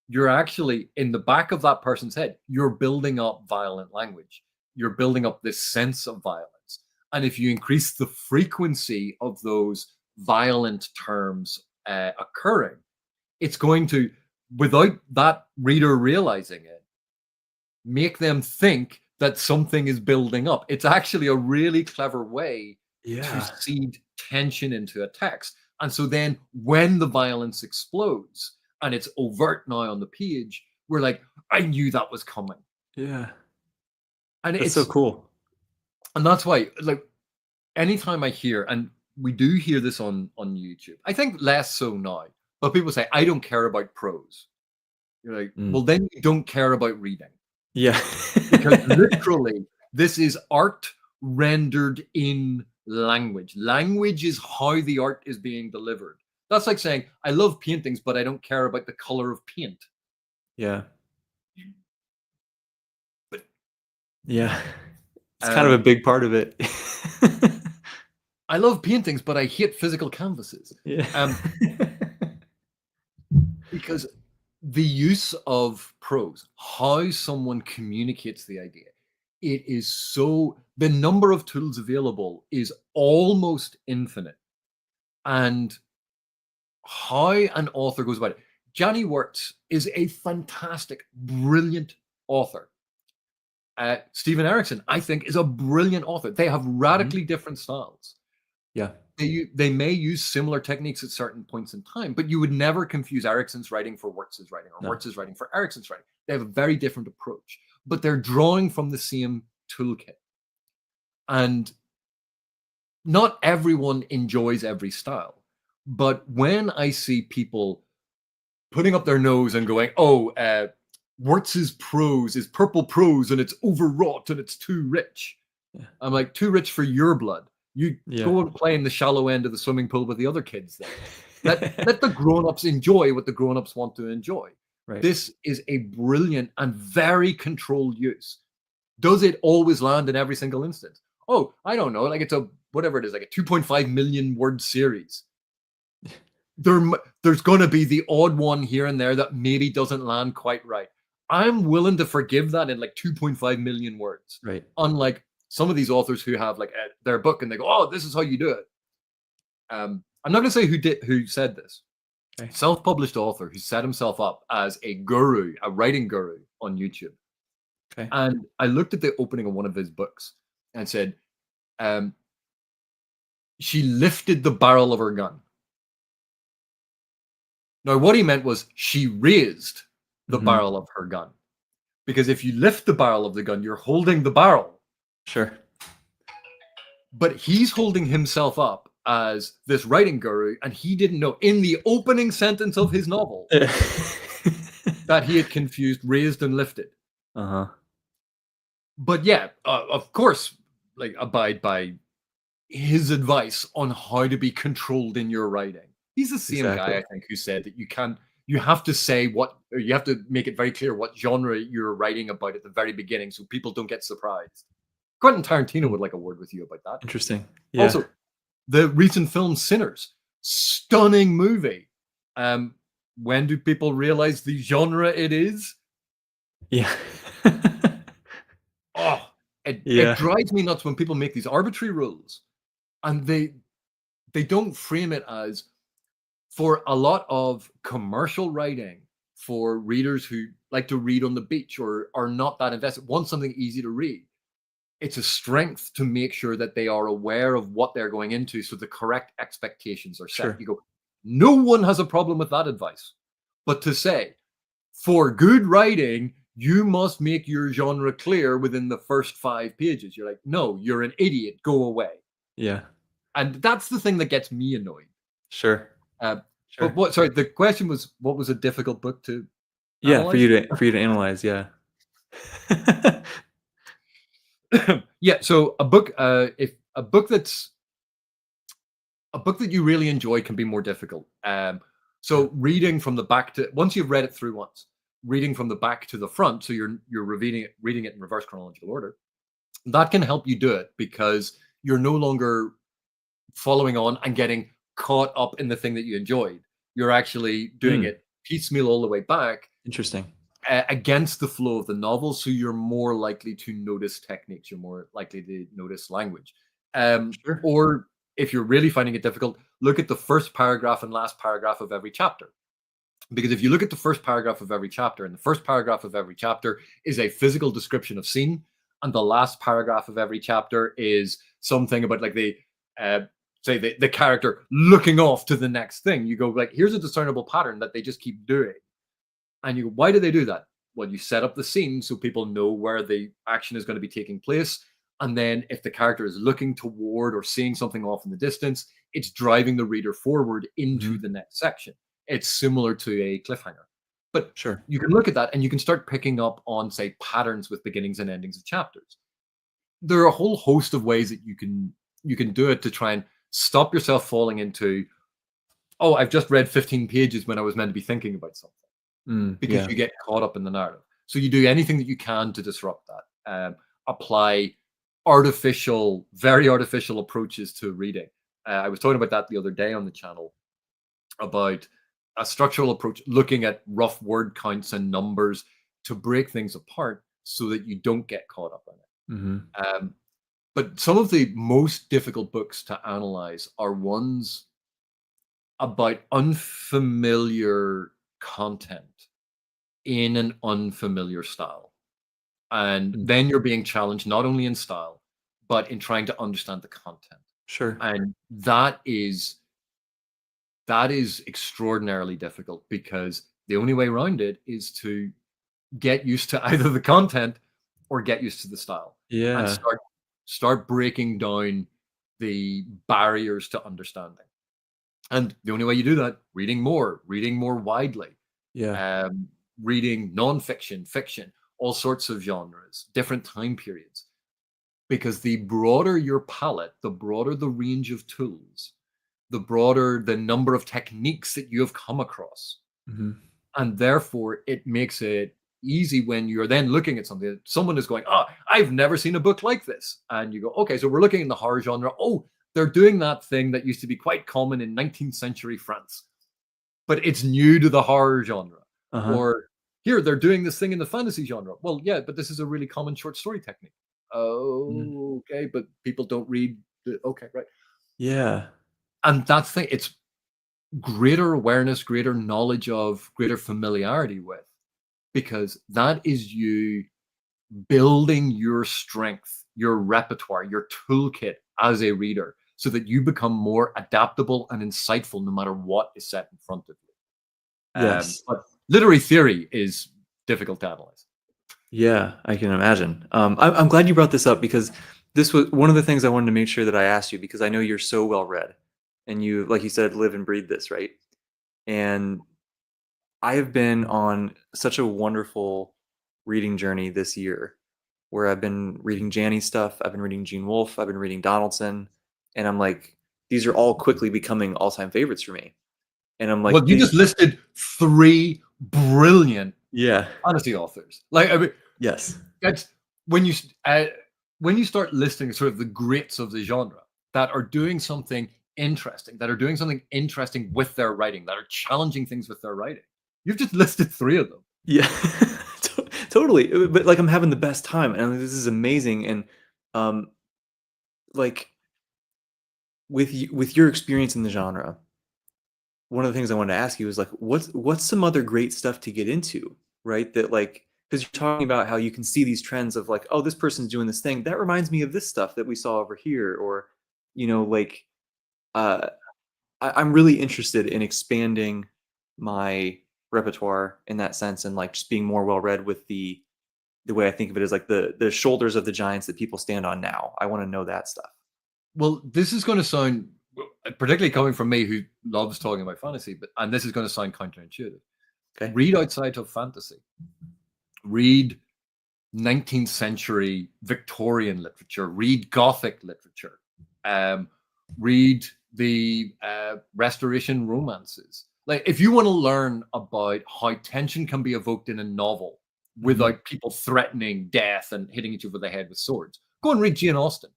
you're actually in the back of that person's head, you're building up violent language. You're building up this sense of violence. And if you increase the frequency of those violent terms occurring, it's going to, without that reader realizing it, make them think that something is building up. It's actually a really clever way to Yeah. seed tension into a text. And so then when the violence explodes and it's overt now on the page, we're like, I knew that was coming. Yeah. And That's so it's cool. and that's why, like, anytime I hear, and we do hear this on YouTube, I think less so now, but people say, I don't care about prose. You're like, Mm. well, then you don't care about reading. Yeah. Because literally, this is art rendered in language. Language is how the art is being delivered. That's like saying, I love paintings, but I don't care about the color of paint. Yeah. But Yeah. It's kind of a um, big part of it. I love paintings, but I hate physical canvases. Yeah. Um, because the use of prose, how someone communicates the idea, it is so, the number of tools available is almost infinite. And how an author goes about it. Johnny Wirtz is a fantastic, brilliant author. Stephen Erickson, I think, is a brilliant author. They have Mhm. radically different styles. Yeah. They may use similar techniques at certain points in time, but you would never confuse Erickson's writing for Wirtz's writing or No. Wirtz's writing for Erickson's writing. They have a very different approach, but they're drawing from the same toolkit. And not everyone enjoys every style. But when I see people putting up their nose and going, "Oh, Wirtz's prose is purple prose and it's overwrought and it's too rich." Yeah. I'm like, "Too rich for your blood. You Yeah. go and play in the shallow end of the swimming pool with the other kids then. Let the grown-ups enjoy what the grown-ups want to enjoy." Right. This is a brilliant and very controlled use. Does it always land in every single instance? Oh, I don't know. Like it's a whatever it is, like a 2.5 million word series. There's going to be the odd one here and there that maybe doesn't land quite right. I'm willing to forgive that in like 2.5 million words. Right. Unlike some of these authors who have like their book and they go, "Oh, this is how you do it." I'm not going to say who said this. Okay. Self-published author who set himself up as a guru, a writing guru on YouTube. Okay. And I looked at the opening of one of his books and said, um, she lifted the barrel of her gun. Now, what he meant was she raised the Mhm. barrel of her gun. Because if you lift the barrel of the gun, you're holding the barrel. Sure. But he's holding himself up as this writing guru, and he didn't know in the opening sentence of his novel that he had confused raised and lifted. Uh-huh. But yeah, of course, like abide by his advice on how to be controlled in your writing. He's the same guy, Exactly. I think, who said that you have to say what, or you have to make it very clear what genre you're writing about at the very beginning so people don't get surprised. Quentin Tarantino Hmm. would like a word with you about that. Interesting. Yeah. Also, the recent film Sinners, stunning movie. When do people realize the genre it is? Yeah. Oh, It Yeah. drives me nuts when people make these arbitrary rules, and they don't frame it as, for a lot of commercial writing, for readers who like to read on the beach or are not that invested, want something easy to read. It's a strength to make sure that they are aware of what they're going into, so the correct expectations are set. Sure. You go, no one has a problem with that advice. But to say, for good writing, you must make your genre clear within the first 5 pages. You're like, no, you're an idiot. Go away. Yeah. And that's the thing that gets me annoyed. Sure. Uh, but Sure. what? Sorry, the question was, what was a difficult book to Yeah, analyze? for you to analyze, yeah. Yeah. So a book, if a book that you really enjoy can be more difficult. Yeah. So reading from the back to, once you've read it through once, reading from the back to the front, so you're reading it in reverse chronological order. That can help you do it because you're no longer following on and getting caught up in the thing that you enjoyed. You're actually doing Mm, it piecemeal all the way back, interesting. against the flow of the novel, so you're more likely to notice techniques, you're more likely to notice language. Sure. Or if you're really finding it difficult, look at the first paragraph and last paragraph of every chapter. Because if you look at the first paragraph of every chapter, and the first paragraph of every chapter is a physical description of scene, and the last paragraph of every chapter is something about, like, the uh, say the character looking off to the next thing, you go, like, here's a discernible pattern that they just keep doing. And you go, why do they do that? Well, you set up the scene so people know where the action is going to be taking place. And then if the character is looking toward or seeing something off in the distance, it's driving the reader forward into Mhm. the next section. It's similar to a cliffhanger. But Sure. you can look at that and you can start picking up on, say, patterns with beginnings and endings of chapters. There are a whole host of ways that you can do it to try and stop yourself falling into, oh, I've just read 15 pages when I was meant to be thinking about something, Mm, because yeah. you get caught up in the narrative. So you do anything that you can to disrupt that. Apply very artificial approaches to reading. I was talking about that the other day on the channel, about a structural approach, looking at rough word counts and numbers to break things apart so that you don't get caught up in Mhm. it. But some of the most difficult books to analyze are ones about unfamiliar content in an unfamiliar style. And Mm, then you're being challenged not only in style, but in trying to understand the content. sure. And that is extraordinarily difficult, because the only way around it is to get used to either the content or get used to the style, and Yeah. start breaking down the barriers to understanding. And the only way you do that, reading more widely, Yeah. um, reading nonfiction, fiction, all sorts of genres, different time periods. Because the broader your palette, the broader the range of tools, the broader the number of techniques that you have come across. Mhm. And therefore, it makes it easy when you're then looking at something that someone is going, oh, I've never seen a book like this. And you go, okay, so we're looking in the horror genre. Oh, they're doing that thing that used to be quite common in 19th century France, but it's new to the horror genre. Uh-huh. Or here, they're doing this thing in the fantasy genre. Well, yeah, but this is a really common short story technique. Mhm. Oh, okay, but people don't read. Okay, right. Yeah. And that's the thing. It's greater awareness, greater knowledge of, greater familiarity with, because that is you building your strength, your repertoire, your toolkit as a reader, so that you become more adaptable and insightful no matter what is set in front of you. Yes. But literary theory is difficult to analyze. Yeah, I can imagine. I'm glad you brought this up because this was one of the things I wanted to make sure that I asked you because I know you're so well read and you, like you said, live and breathe this, right? And I have been on such a wonderful reading journey this year where I've been reading Janny stuff, I've been reading Gene Wolfe, I've been reading Donaldson, and I'm like, these are all quickly becoming all-time favorites for me. And I'm like, Well, you these, just listed three brilliant yeah, fantasy authors. Like, I mean, yes, that's when you start listing sort of the greats of the genre that are doing something interesting with their writing, that are challenging things with their writing. You've just listed three of them. yeah, Totally. But like I'm having the best time, and this is amazing. And um, like with your experience in the genre, one of the things I wanted to ask you is like, what's some other great stuff to get into, right? That like, because you're talking about how you can see these trends of like, oh, this person's doing this thing that reminds me of this stuff that we saw over here, or like, uh, I'm really interested in expanding my repertoire in that sense, and like just being more well read with the way I think of it is like the shoulders of the giants that people stand on now. I want to know that stuff. Well, this is going to sound, particularly coming from me who loves talking about fantasy, and this is going to sound counterintuitive. Okay. Read outside of fantasy. Read 19th century Victorian literature. Read Gothic literature. Read the Restoration romances. Like, if you want to learn about how tension can be evoked in a novel without people threatening death and hitting each other over the head with swords, go and read Jane Austen.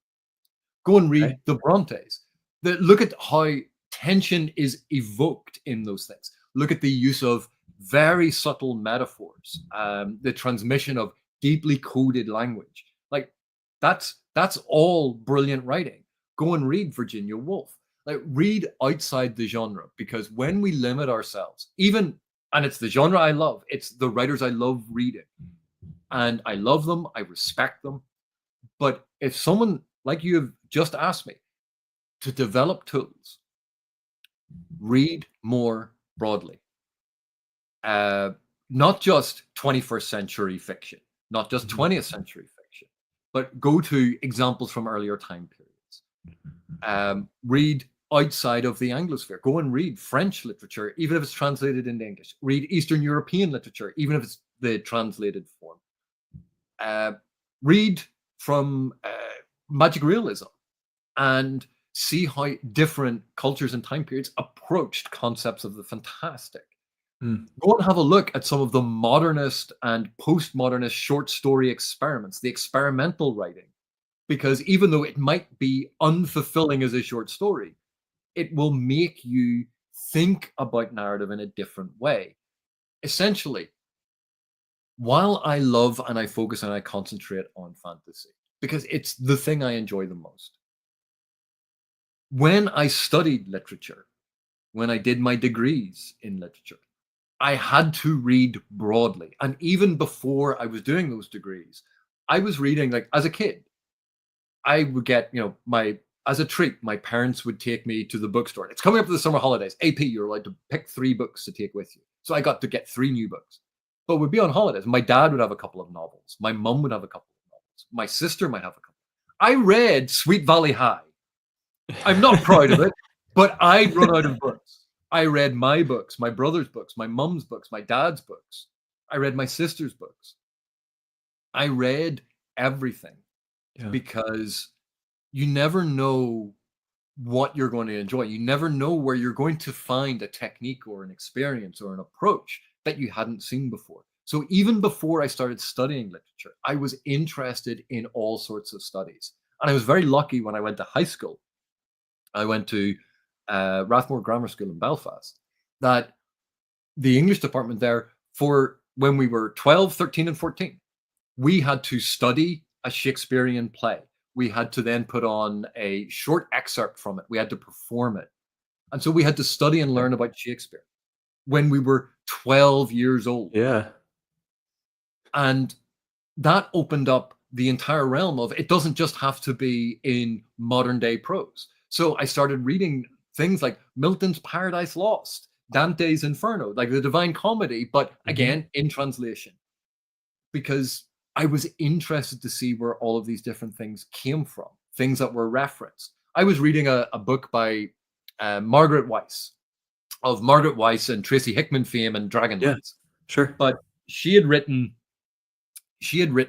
Go and read Okay. the Brontes. Look at how tension is evoked in those things. Look at the use of very subtle metaphors, the transmission of deeply coded language. Like that's all brilliant writing. Go and read Virginia Woolf. Like, read outside the genre, because when we limit ourselves, and it's the genre I love, it's the writers I love reading, and I love them, I respect them. But if someone like you have just asked me to develop tools, read more broadly. Not just 21st century fiction, not just 20th century fiction, but go to examples from earlier time periods. Read outside of the Anglosphere. Go and read French literature, even if it's translated into English. Read Eastern European literature, even if it's the translated form. Read from magic realism and see how different cultures and time periods approached concepts of the fantastic. Go and have a look at some of the modernist and postmodernist short story experiments, the experimental writing, because even though it might be unfulfilling as a short story, it will make you think about narrative in a different way. Essentially, while I love and I focus and I concentrate on fantasy, because it's the thing I enjoy the most, when I studied literature, when I did my degrees in literature, I had to read broadly. And even before I was doing those degrees, I was reading, like, as a kid, I would get, as a treat, my parents would take me to the bookstore. It's coming up to the summer holidays. AP, you're allowed to pick 3 books to take with you. So I got to get 3 new books. But we'd be on holidays. My dad would have a couple of novels. My mum would have a couple of novels. My sister might have a couple. I read Sweet Valley High. I'm not proud of it, but I'd run out of books. I read my books, my brother's books, my mum's books, my dad's books. I read my sister's books. I read everything because you never know what you're going to enjoy. You never know where you're going to find a technique or an experience or an approach that you hadn't seen before. So even before I started studying literature, I was interested in all sorts of studies. And I was very lucky when I went to high school. I went to Rathmore Grammar School in Belfast, that the English department there, for when we were 12, 13, and 14, we had to study a Shakespearean play. We had to then put on a short excerpt from it. We had to perform it. And so we had to study and learn about Shakespeare when we were 12 years old. Yeah. And that opened up the entire realm of, it doesn't just have to be in modern day prose. So I started reading things like Milton's Paradise Lost, Dante's Inferno, like the Divine Comedy, but again, in translation, because I was interested to see where all of these different things came from, things that were referenced. I was reading a book by Margaret Weiss, of Margaret Weiss and Tracy Hickman fame and Dragonlance. Yeah, sure. But she had written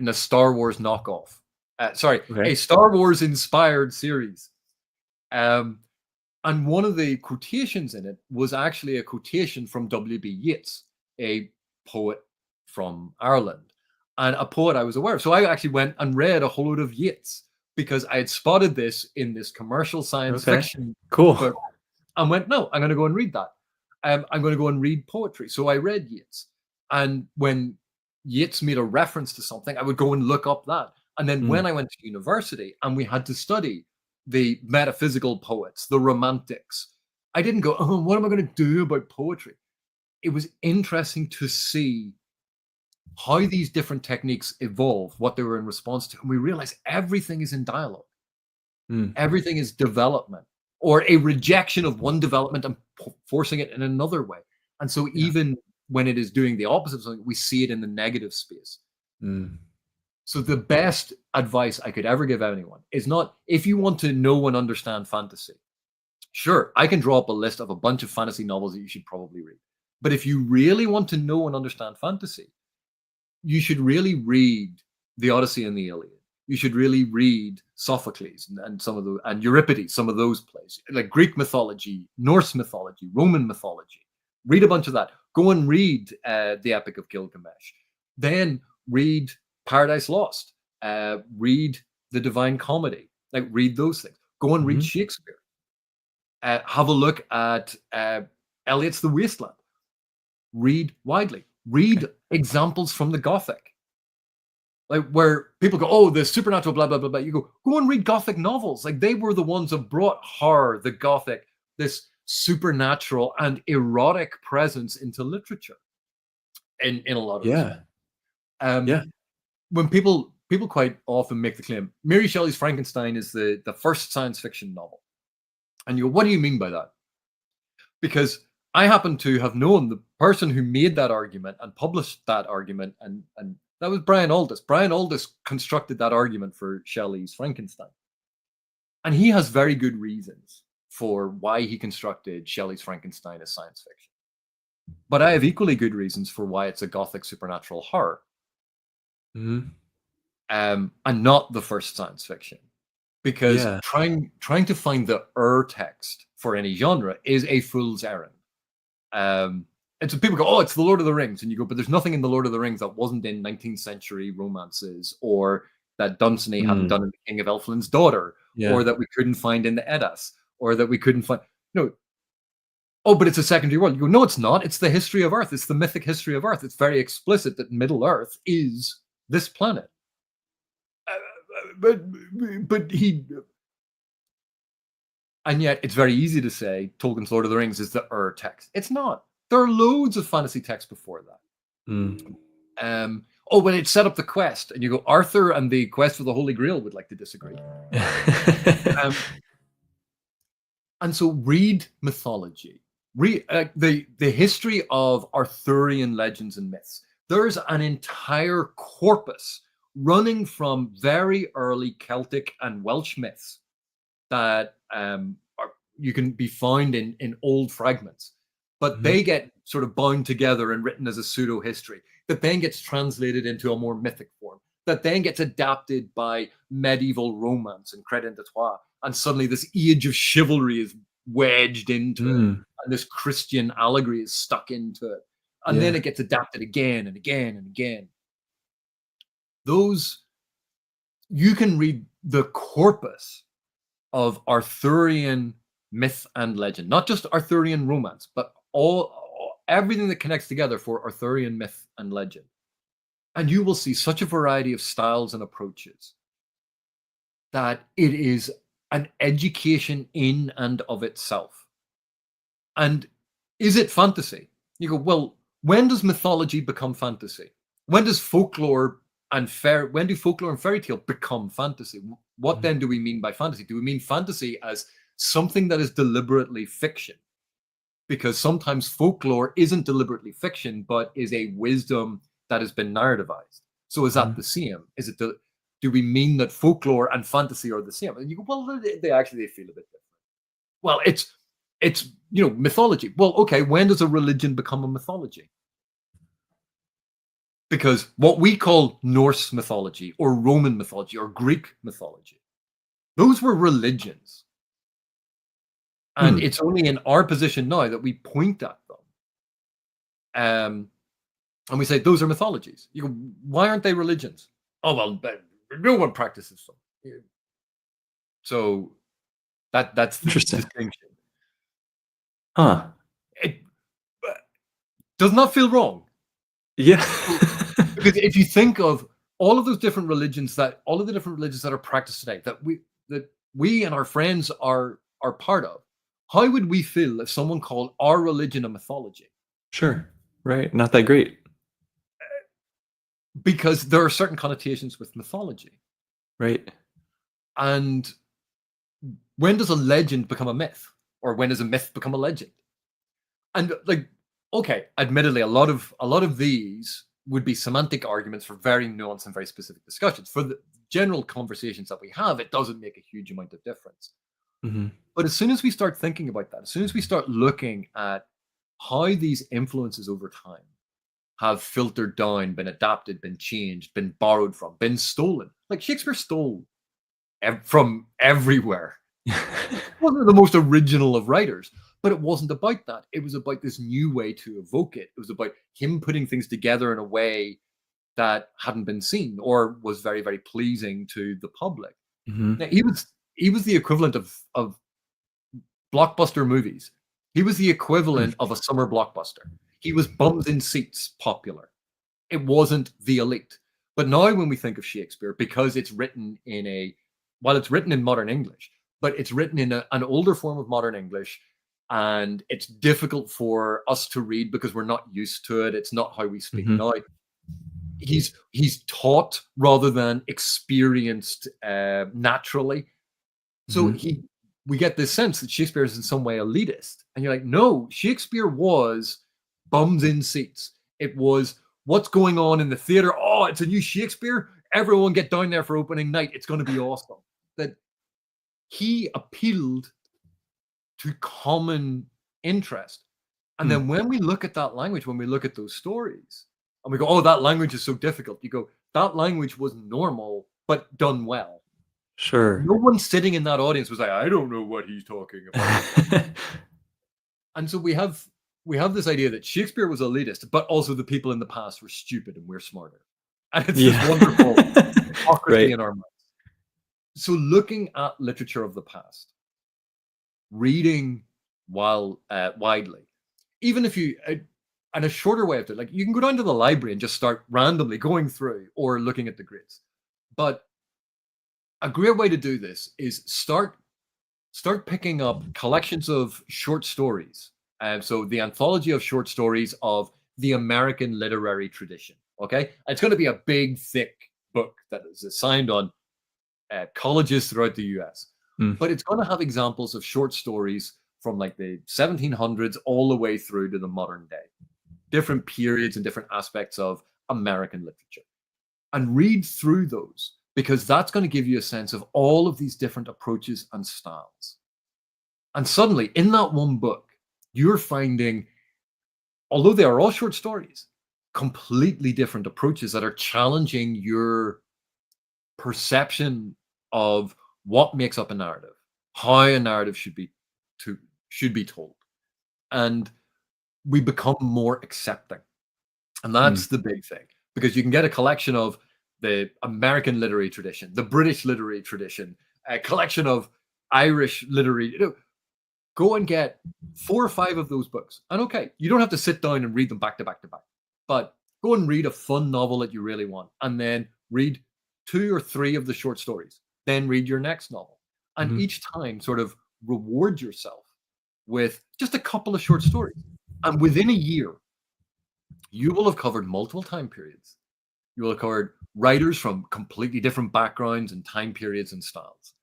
a Star Wars knockoff. A Star Wars inspired series. And one of the quotations in it was actually a quotation from W.B. Yeats, a poet from Ireland, and a poet I was aware of. So I actually went and read a whole load of Yeats because I had spotted this in this commercial science fiction book, and went, no, I'm going to go and read that. I'm going to go and read poetry. So I read Yeats. And when Yeats made a reference to something, I would go and look up that. And then Mm. when I went to university and we had to study the metaphysical poets, the romantics, I didn't go, oh, what am I going to do about poetry? It was interesting to see how these different techniques evolved, what they were in response to. And we realized everything is in dialogue. Mm. Everything is development or a rejection of one development and forcing it in another way. And so Yeah. even when it is doing the opposite of something, we see it in the negative space. Mm. So the best advice I could ever give anyone is not, if you want to know and understand fantasy, sure, I can draw up a list of a bunch of fantasy novels that you should probably read. But if you really want to know and understand fantasy, you should really read the Odyssey and the Iliad. You should really read Sophocles and some of the and Euripides, some of those plays, like Greek mythology, Norse mythology, Roman mythology. Read a bunch of that. Go and read the Epic of Gilgamesh. Then read Paradise Lost. Read the Divine Comedy. Like read those things. Go and read Mhm. Shakespeare. Have a look at Eliot's The Wasteland. Read widely. Read Okay. examples from the Gothic. Like where people go, oh, the supernatural, blah, blah, blah, blah. You go and read Gothic novels. Like they were the ones that brought horror, the Gothic, this supernatural and erotic presence into literature in a lot of respects. Yeah. Um, Yeah. when people quite often make the claim, Mary Shelley's Frankenstein is the first science fiction novel. And you go, what do you mean by that? Because I happen to have known the person who made that argument and published that argument, and that was Brian Aldiss. Brian Aldiss constructed that argument for Shelley's Frankenstein. And he has very good reasons for why he constructed Shelley's Frankenstein as science fiction. But I have equally good reasons for why it's a Gothic supernatural horror, Mhm. and not the first science fiction. Because Yeah. trying to find the text for any genre is a fool's errand. And so people go, oh, it's the Lord of the Rings. And you go, but there's nothing in the Lord of the Rings that wasn't in 19th century romances, or that Dunsany hadn't Mm. done in The King of Elfland's Daughter, or Yeah. that we couldn't find in the Eddas, or that we couldn't find. No. Oh, but it's a secondary world. You go, no, it's not. It's the history of Earth. It's the mythic history of Earth. It's very explicit that Middle Earth is this planet. But he. And yet it's very easy to say Tolkien's Lord of the Rings is the text. It's not. There are loads of fantasy texts before that. Mm. Oh, when it set up the quest, and you go, Arthur and the quest for the Holy Grail would like to disagree. Um, and so read mythology. Read the history of Arthurian legends and myths. There's an entire corpus running from very early Celtic and Welsh myths that you can be found in old fragments, but Mhm. they get sort of bound together and written as a pseudo history that then gets translated into a more mythic form, that then gets adapted by medieval romance and Credit de Troyes, and suddenly this age of chivalry is wedged into it, Mm. and this Christian allegory is stuck into it, and then Yeah. it gets adapted again and again and again. Those you can read the corpus of Arthurian myth and legend, not just Arthurian romance, but everything that connects together for Arthurian myth and legend. And you will see such a variety of styles and approaches that it is an education in and of itself. And is it fantasy? You go, well, when does mythology become fantasy? When does folklore when do folklore and fairy tale become fantasy? What Mhm. then do we mean by fantasy? Do we mean fantasy as something that is deliberately fiction? Because sometimes folklore isn't deliberately fiction, but is a wisdom that has been narrativized. So is that Mhm. the same? Is it do we mean that folklore and fantasy are the same? And you go, well, they actually feel a bit different. Well, it's mythology. Well, okay, when does a religion become a mythology? Because what we call Norse mythology or Roman mythology or Greek mythology, those were religions. And Hmm. it's only in our position now that we point at them. And we say, those are mythologies. You go, why aren't they religions? Oh, well, no one practices them. Yeah. So that's the Interesting. distinction. Huh. It does not feel wrong. Yeah. Because if you think of all of the different religions that are practiced today, that we and our friends are part of, how would we feel if someone called our religion a mythology? Sure. Right. Not that great. Because there are certain connotations with mythology. Right. And when does a legend become a myth? Or when does a myth become a legend? And like, okay, admittedly, a lot of these would be semantic arguments for very nuanced and very specific discussions. For the general conversations that we have, it doesn't make a huge amount of difference. Hmm. But as soon as we start thinking about that, as soon as we start looking at how these influences over time have filtered down, been adapted, been changed, been borrowed from, been stolen. Like Shakespeare stole from everywhere. Wasn't the most original of writers, but it wasn't about that. It was about this new way to evoke it. It was about him putting things together in a way that hadn't been seen or was very, very pleasing to the public. Hmm. Now, he was the equivalent of blockbuster movies. He was the equivalent of a summer blockbuster. He was bums in seats popular. It wasn't the elite. But now when we think of Shakespeare, because it's written it's written in modern English, but it's written in an older form of modern English, and it's difficult for us to read because we're not used to it. It's not how we speak Hmm. now. He's taught rather than experienced naturally. So Hmm. we get this sense that Shakespeare is in some way elitist. And you're like, no, Shakespeare was bums in seats. It was what's going on in the theater. Oh, it's a new Shakespeare. Everyone get down there for opening night. It's going to be awesome. That he appealed to common interest. And Hmm. then when we look at that language, when we look at those stories, and we go, oh, that language is so difficult. You go, that language was normal, but done well. Sure. No one sitting in that audience was like, I don't know what he's talking about. And so we have this idea that Shakespeare was elitist, but also the people in the past were stupid and we're smarter. And it's this Yeah. wonderful hypocrisy Right. in our minds. So looking at literature of the past, reading widely, even if you and a shorter way of it, like you can go down to the library and just start randomly going through or looking at the grids. But a great way to do this is start picking up collections of short stories. So the anthology of short stories of the American literary tradition. Okay, it's going to be a big, thick book that is assigned on colleges throughout the U.S. Mm. But it's going to have examples of short stories from like the 1700s all the way through to the modern day, different periods and different aspects of American literature, and read through those because that's going to give you a sense of all of these different approaches and styles. And suddenly, in that one book, you're finding, although they are all short stories, completely different approaches that are challenging your perception of what makes up a narrative, how a narrative should be told, and we become more accepting. And Mm. that's the big thing because you can get a collection of the American literary tradition, the British literary tradition, a collection of Irish literary. Go and get 4 or 5 of those books. And okay, you don't have to sit down and read them back to back to back, but go and read a fun novel that you really want, and then read 2 or 3 of the short stories. Then read your next novel. And Mhm. each time sort of reward yourself with just a couple of short stories. And within a year, you will have covered multiple time periods. You will have covered writers from completely different backgrounds and time periods and styles.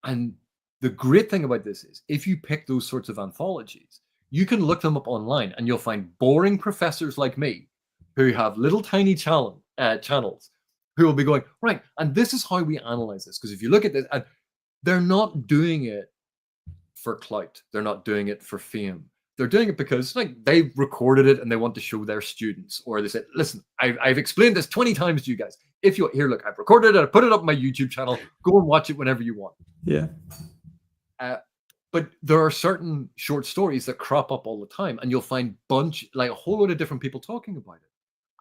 And the great thing about this is if you pick those sorts of anthologies, you can look them up online and you'll find boring professors like me who have little tiny channels who will be going, right, and this is how we analyze this. Because if you look at this, and they're not doing it for clout, they're not doing it for fame. They're doing it because like they recorded it and they want to show their students, or they said, "Listen, I've explained this 20 times to you guys. If you here, look, I've recorded it. I put it up on my YouTube channel. Go and watch it whenever you want." Yeah. Uh, but there are certain short stories that crop up all the time, and you'll find like a whole lot of different people talking about it,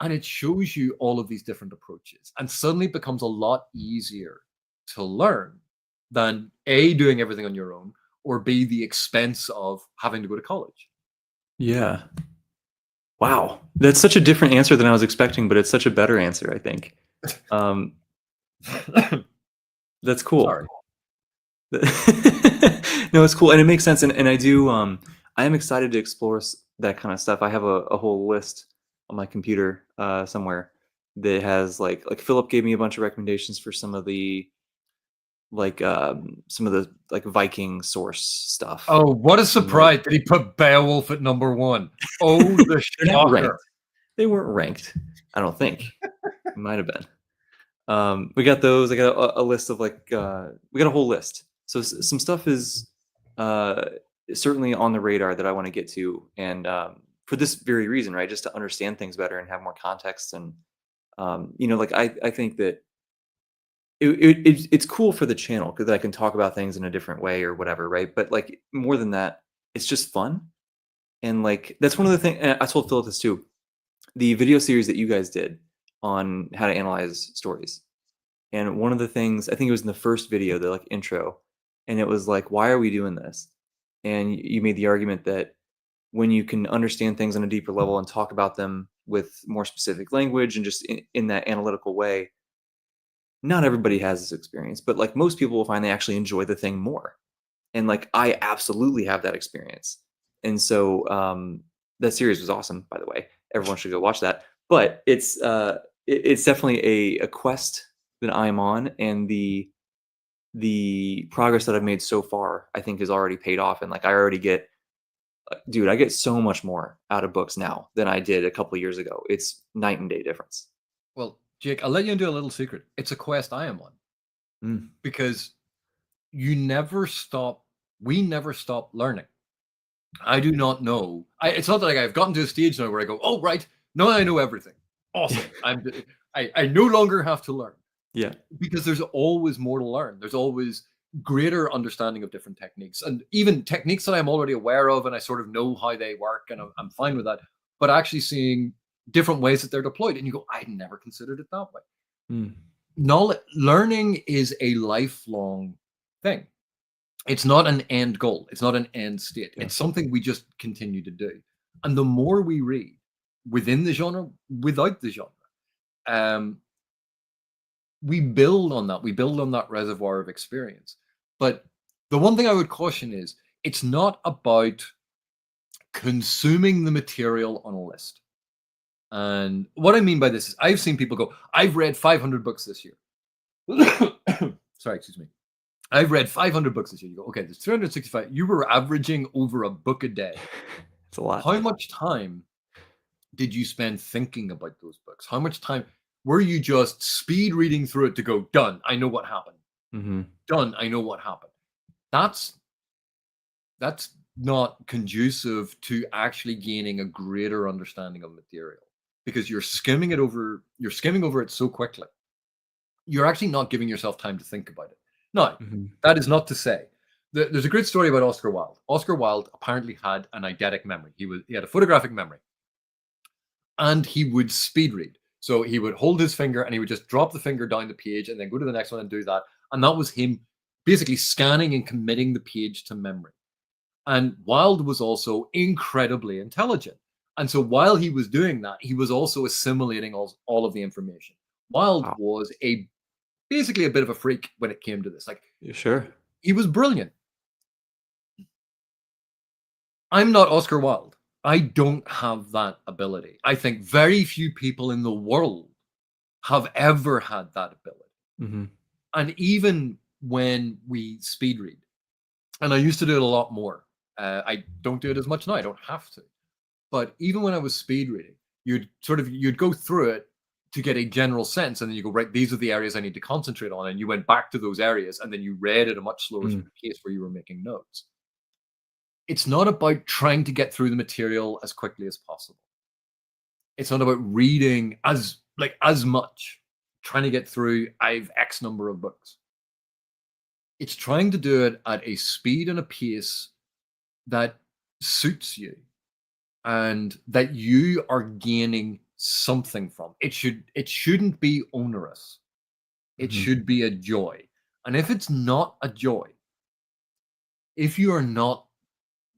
and it shows you all of these different approaches, and suddenly it becomes a lot easier to learn than A, doing everything on your own, or B, the expense of having to go to college. Yeah. Wow, that's such a different answer than I was expecting, but it's such a better answer, I think. Um, that's cool. Sorry. No, it's cool, and it makes sense, and I do, I am excited to explore that kind of stuff. I have a whole list on my computer somewhere that has like Philip gave me a bunch of recommendations for some of the like Viking source stuff. Oh, what a And, like, surprise! Did he put Beowulf at number one? Oh, the they're not shocker! ranked. They weren't ranked. I don't think. Might have been. We got those. I got a list of we got a whole list. So some stuff is uh, certainly on the radar that I want to get to, and for this very reason, right? Just to understand things better and have more context, and like I think that it's cool for the channel because I can talk about things in a different way or whatever, right? But like more than that, it's just fun, and like that's one of the things. I told Philip this too. The video series that you guys did on how to analyze stories. And one of the things, I think it was in the first video, the like intro, and it was like, why are we doing this? And you made the argument that when you can understand things on a deeper level and talk about them with more specific language and just in that analytical way, not everybody has this experience, but like most people will find they actually enjoy the thing more. And like I absolutely have that experience. And so that series was awesome, by the way. Everyone should go watch that. But it's definitely a quest that I'm on, and the progress that I've made so far, I think, has already paid off. And like I already get, dude, I get so much more out of books now than I did a couple of years ago. It's night and day difference. Well, Jake, I'll let you into a little secret. It's a quest I am on Mm. because you never stop. We never stop learning. I do not know. It's not like I've gotten to a stage now where I go, "Oh, right, now I know everything. Awesome. I no longer have to learn." Yeah. Because there's always more to learn. There's always greater understanding of different techniques, and even techniques that I'm already aware of, and I sort of know how they work, and I'm fine with that. But actually seeing different ways that they're deployed, and you go, I never considered it that way. Mm. Knowledge learning is a lifelong thing. It's not an end goal. It's not an end state. Yeah. It's something we just continue to do. And the more we read within the genre, without the genre, um, we build on that. We build on that reservoir of experience. But the one thing I would caution is it's not about consuming the material on a list. And what I mean by this is I've seen people go, I've read 500 books this year. Sorry, excuse me. I've read 500 books this year. You go, okay, there's 365. You were averaging over a book a day. It's a lot. How much time did you spend thinking about those books? How much time were you just speed reading through it to go, done, I know what happened. Hmm. Done, I know what happened. That's not conducive to actually gaining a greater understanding of material because you're skimming over it so quickly. You're actually not giving yourself time to think about it. Now, Hmm. that is not to say there's a great story about Oscar Wilde. Oscar Wilde apparently had an eidetic memory. He had a photographic memory, and he would speed read. So he would hold his finger and he would just drop the finger down the page and then go to the next one and do that. And that was him basically scanning and committing the page to memory. And Wilde was also incredibly intelligent. And so while he was doing that, he was also assimilating all of the information. Wilde Wow. was basically a bit of a freak when it came to this. Like You sure? he was brilliant. I'm not Oscar Wilde. I don't have that ability. I think very few people in the world have ever had that ability. Hmm. And even when we speed read, and I used to do it a lot more. I don't do it as much now. I don't have to. But even when I was speed reading, you'd go through it to get a general sense, and then you go, right, these are the areas I need to concentrate on, and you went back to those areas, and then you read at a much slower Mm. pace where you were making notes. It's not about trying to get through the material as quickly as possible. It's not about reading as much, trying to get through I've X number of books. It's trying to do it at a speed and a pace that suits you and that you are gaining something from. It shouldn't be onerous. It Mhm. should be a joy. And if it's not a joy, if you are not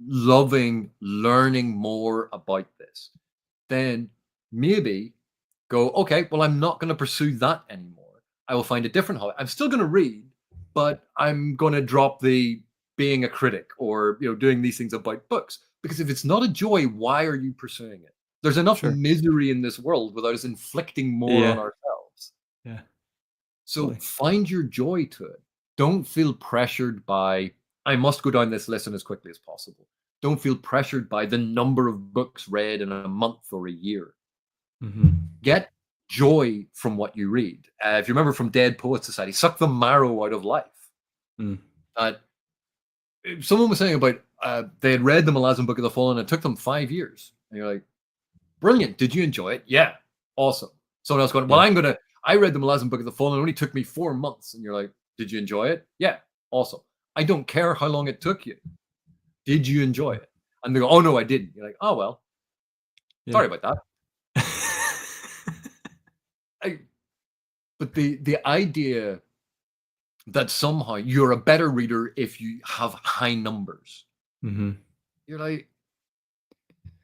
loving learning more about this, then maybe go, okay, well, I'm not going to pursue that anymore. I will find a different hobby. I'm still going to read, but I'm going to drop the being a critic or doing these things about books. Because if it's not a joy, why are you pursuing it? There's enough Sure. misery in this world without us inflicting more on Yeah. ourselves. Yeah. So Totally. find your joy to it. Don't feel pressured by, I must go down this listen as quickly as possible. Don't feel pressured by the number of books read in a month or a year. Hmm. Get joy from what you read. If you remember from Dead Poets Society, suck the marrow out of life. Mm. Uh, Someone was saying about they had read the Malazan Book of the Fallen and it took them 5 years. And you're like, brilliant. Did you enjoy it? Yeah. Awesome. Someone else going, well, Yeah. I read the Malazan Book of the Fallen. It only took me 4 months. And you're like, did you enjoy it? Yeah. Awesome. I don't care how long it took you. Did you enjoy it? And they go, oh, no, I didn't. You're like, oh, well, Yeah. sorry about that. I, but the idea that somehow you're a better reader if you have high numbers. Hmm. You're like,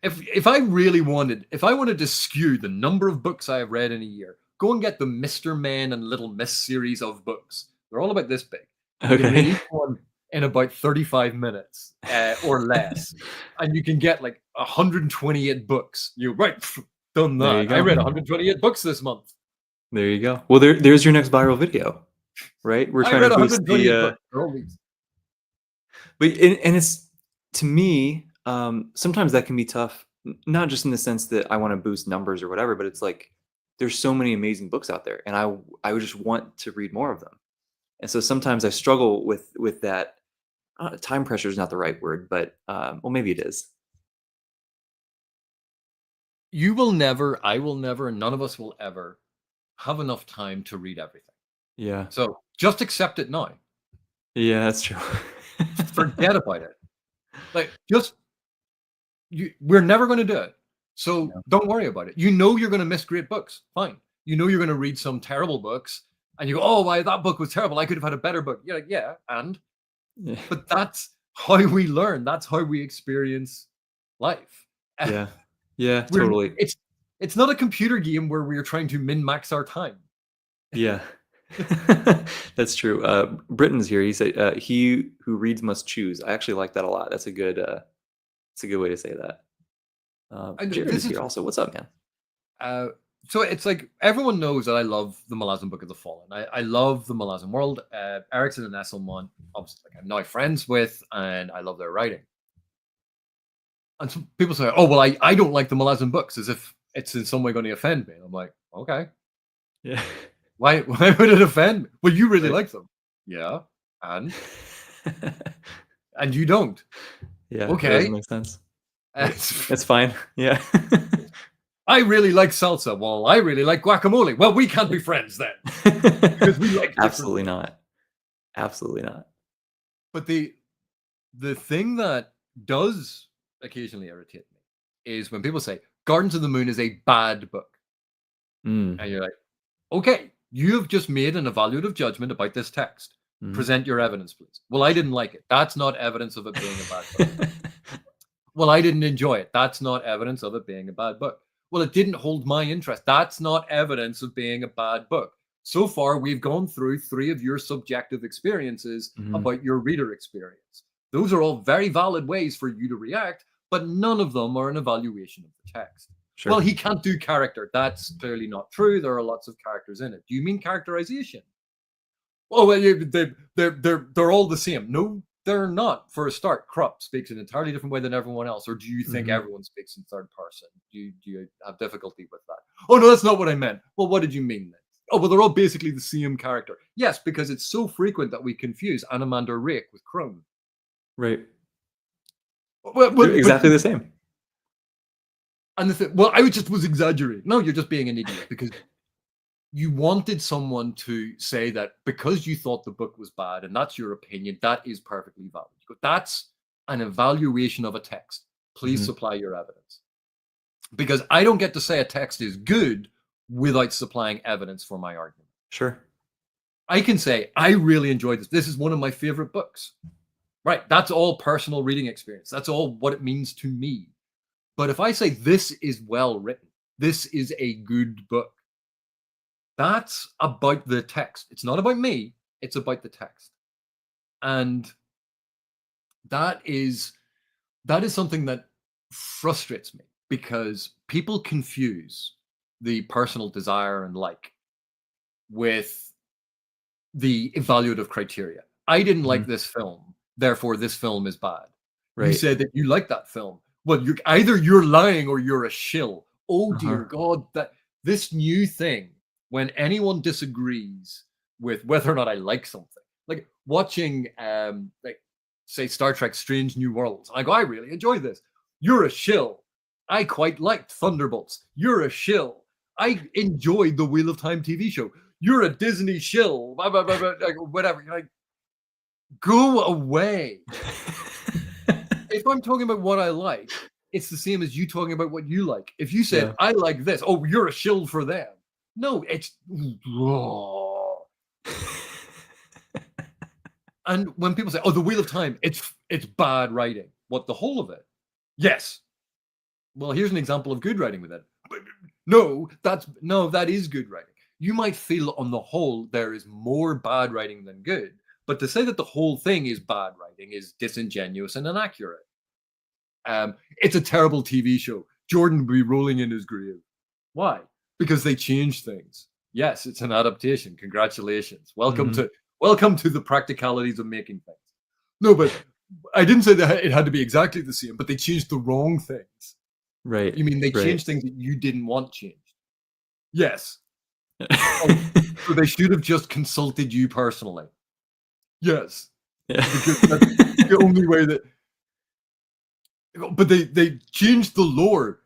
if I wanted to skew the number of books I have read in a year, go and get the Mr. Men and Little Miss series of books. They're all about this big. You can read Okay. each one in about 35 minutes or less. And you can get like 128 books. You right, done There you that. I go. read 128 books this month. There you go. Well, there's your next viral video, right? We're I trying to read boost 128 the books. They're all these. but and it's to me, sometimes that can be tough, not just in the sense that I want to boost numbers or whatever, but it's like there's so many amazing books out there, and I would just want to read more of them. And so sometimes I struggle with that. Time pressure is not the right word, but well, maybe it is. You will never, I will never, and none of us will ever have enough time to read everything. Yeah, So just accept it now. yeah, that's true. Forget about it. Like just we're never going to do it. So Yeah. don't worry about it. You know you're going to miss great books. Fine. You know you're going to read some terrible books and you go, "Oh, why that book was terrible. I could have had a better book." You're like, "Yeah, and Yeah, but that's how we learn. That's how we experience life." yeah, yeah, We're totally. it's not a computer game where we're trying to min-max our time. Yeah. That's true. Britton's here. He said, "He who reads must choose." I actually like that a lot. It's a good way to say that. And Jared is this is here also. What's up, man? Uh, so it's like everyone knows that I love the Malazan Book of the Fallen. I love the Malazan world. Erickson and Esselmont, obviously, like, I'm now friends with, and I love their writing. And some people say, "Oh, well, I don't like the Malazan books," as if it's in some way going to offend me. And I'm like, okay, Yeah. why would it offend me? Well, you really Right. like them, yeah, and you don't. Yeah, that doesn't Okay, make sense. But It's- it's fine. Yeah. I really like salsa. Well, I really like guacamole. Well, we can't be friends then because we like different Absolutely things. not. Absolutely not. But the thing that does occasionally irritate me is when people say Gardens of the Moon is a bad book. Mm, And you're like, okay, you have just made an evaluative judgment about this text. mhm. Present your evidence, please. Well, I didn't like it. That's not evidence of it being a bad book. Well, I didn't enjoy it. That's not evidence of it being a bad book. Well, it didn't hold my interest. That's not evidence of being a bad book. So far, we've gone through 3 of your subjective experiences Mhm. about your reader experience. Those are all very valid ways for you to react, but none of them are an evaluation of the text. Well, Sure. he can't do character. That's clearly not true. There are lots of characters in it. Do you mean characterization? Oh, well, they're all the same. No, they're not. For a start, Krupp speaks in an entirely different way than everyone else. Or do you think Mhm. everyone speaks in third person? Do you have difficulty with that? Oh no, that's not what I meant. Well, what did you mean then? Oh, well, they're all basically the same character. Yes, because it's so frequent that we confuse Anomander Rake with Crone. Right. Well, They're but exactly the same. and the thing, well, I just was exaggerating. No, you're just being an idiot because you wanted someone to say that because you thought the book was bad and that's your opinion, that is perfectly valid. You go, that's an evaluation of a text. Please Mhm. supply your evidence. Because I don't get to say a text is good without supplying evidence for my argument. Sure. I can say, I really enjoyed this. This is one of my favorite books. Right. That's all personal reading experience. That's all what it means to me. But if I say this is well written, this is a good book, that's about the text. It's not about me, it's about the text. And that is that is something that frustrates me because people confuse the personal desire and like with the evaluative criteria. I didn't like Mhm. this film, therefore this film is bad. You Right. said that you like that film. Well, you're lying or you're a shill. Oh Uh-huh. dear God, that this new thing when anyone disagrees with whether or not I like something, like watching, like say Star Trek: Strange New Worlds. I go, I really enjoy this. You're a shill. I quite liked Thunderbolts. You're a shill. I enjoyed the Wheel of Time TV show. You're a Disney shill. Blah, blah, blah, blah, like, whatever. You're like, go away. If I'm talking about what I like, it's the same as you talking about what you like. If you said, Yeah. I like this, oh, you're a shill for them. No, it's. And when people say, oh, the Wheel of Time, it's bad writing. What, the whole of it? Yes. Well, here's an example of good writing with it. No, that is good writing. You might feel on the whole there is more bad writing than good, but to say that the whole thing is bad writing is disingenuous and inaccurate. It's a terrible TV show. Jordan would be rolling in his grave. Why? Because they changed things. Yes, it's an adaptation. Congratulations. Mhm. Welcome to the practicalities of making things. No, but I didn't say that it had to be exactly the same, but they changed the wrong things. Right. You mean they Right. changed things that you didn't want changed? Yes. Oh, so they should have just consulted you personally. Yes, Yeah. because that's the only way that. But they changed the lore.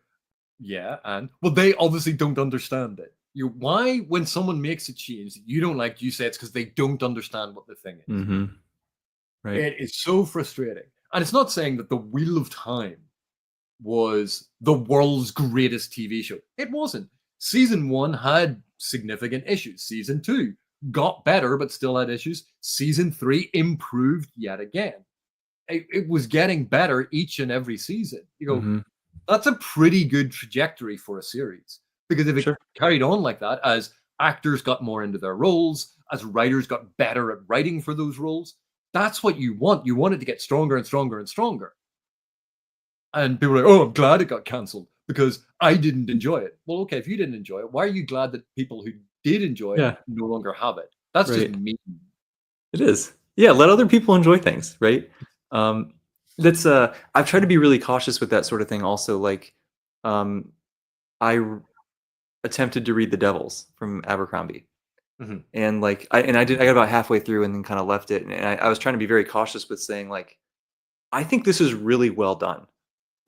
Yeah, and well, they obviously don't understand it. Why, when someone makes a change that you don't like, you say it's because they don't understand what the thing is. Mhm. Right. It is so frustrating, and it's not saying that the Wheel of Time was the world's greatest TV show. It wasn't. Season one had significant issues. Season two got better, but still had issues. Season three improved yet again. It was getting better each and every season. You go, Mhm. that's a pretty good trajectory for a series. Because if it Sure. carried on like that, as actors got more into their roles, as writers got better at writing for those roles, that's what you want. You want it to get stronger and stronger and stronger. And people are like, oh, I'm glad it got cancelled because I didn't enjoy it. Well, okay, if you didn't enjoy it, why are you glad that people who did enjoy it Yeah. no longer have it? That's just Right. mean. It is. Yeah, let other people enjoy things, right? Um, that's I've tried to be really cautious with that sort of thing also, like, um, I attempted to read The Devils from Abercrombie, Mhm. and, like, I got about halfway through and then kinda left it, and I was trying to be very cautious with saying, like, "I think this is really well done.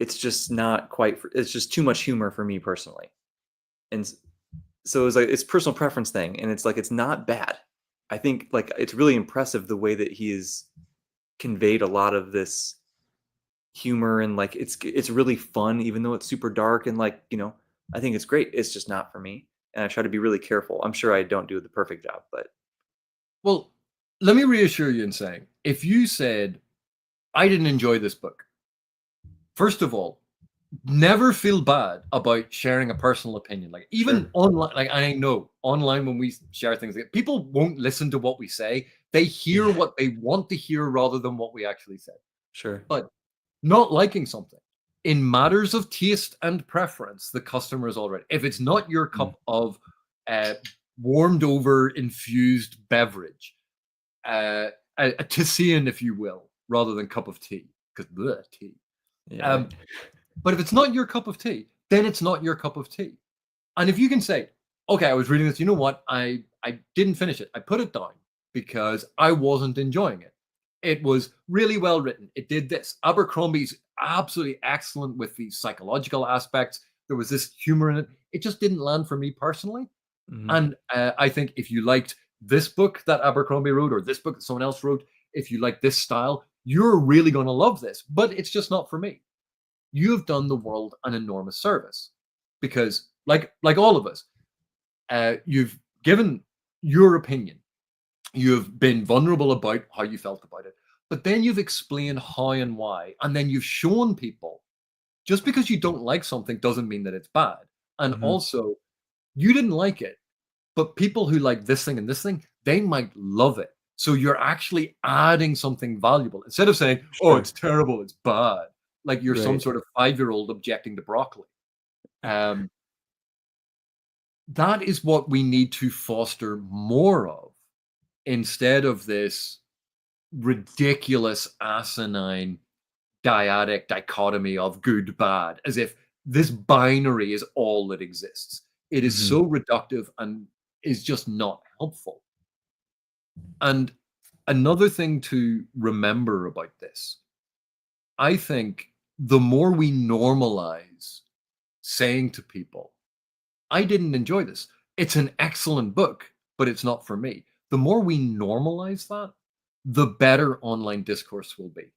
It's just not quite for it's just too much humor for me personally." And so it's like it's personal preference thing, and it's like it's not bad. I think like it's really impressive the way that he has conveyed a lot of this humor and like it's really fun even though it's super dark and like I think it's great. It's just not for me, and I try to be really careful. I'm sure I don't do the perfect job, but Well, let me reassure you in saying if you said, I didn't enjoy this book, first of all, never feel bad about sharing a personal opinion. Like even sure, online, like I know online when we share things, like, people won't listen to what we say. They hear yeah, what they want to hear rather than what we actually said. sure, But not liking something in matters of taste and preference, the customer is all right. If it's not your mm, cup of uh, warmed over infused beverage, uh, a Tissian, if you will, rather than cup of tea, because tea. yeah, Um, right, but if it's not your cup of tea, then it's not your cup of tea. And if you can say, okay, I was reading this, you know what? I didn't finish it. I put it down because I wasn't enjoying it. It was really well written. It did this. Abercrombie's absolutely excellent with the psychological aspects. There was this humor in it. It just didn't land for me personally. hmm And I think if you liked this book that Abercrombie wrote or this book that someone else wrote, if you like this style, you're really going to love this. But it's just not for me. You have done the world an enormous service because, like all of us, you've given your opinion. You've been vulnerable about how you felt about it, but then you've explained how and why, and then you've shown people just because you don't like something doesn't mean that it's bad. And Mhm. also, you didn't like it, but people who like this thing and this thing, they might love it. So you're actually adding something valuable instead of saying, "Oh, Sure. it's terrible, it's bad," like you're some Right. sort of 5-year-old objecting to broccoli. Um, that is what we need to foster more of instead of this ridiculous, asinine, dyadic dichotomy of good, bad, as if this binary is all that exists. It is Mhm. so reductive and is just not helpful. And another thing to remember about this, I think the more we normalize saying to people, I didn't enjoy this. It's an excellent book, but it's not for me. The more we normalize that, the better online discourse will be.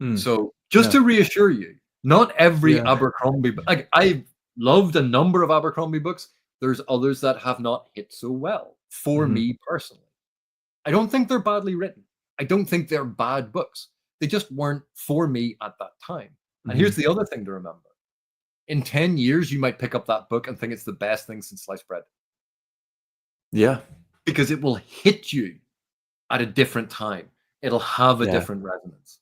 Mm. So just Yeah. to reassure you, not every Yeah. Abercrombie, like I've loved a number of Abercrombie books. There's others that have not hit so well for Mhm. me personally. I don't think they're badly written. I don't think they're bad books. They just weren't for me at that time. And here's Mhm. the other thing to remember. In 10 years, you might pick up that book and think it's the best thing since sliced bread Yeah. because it will hit you at a different time. It'll have a Yeah. different resonance.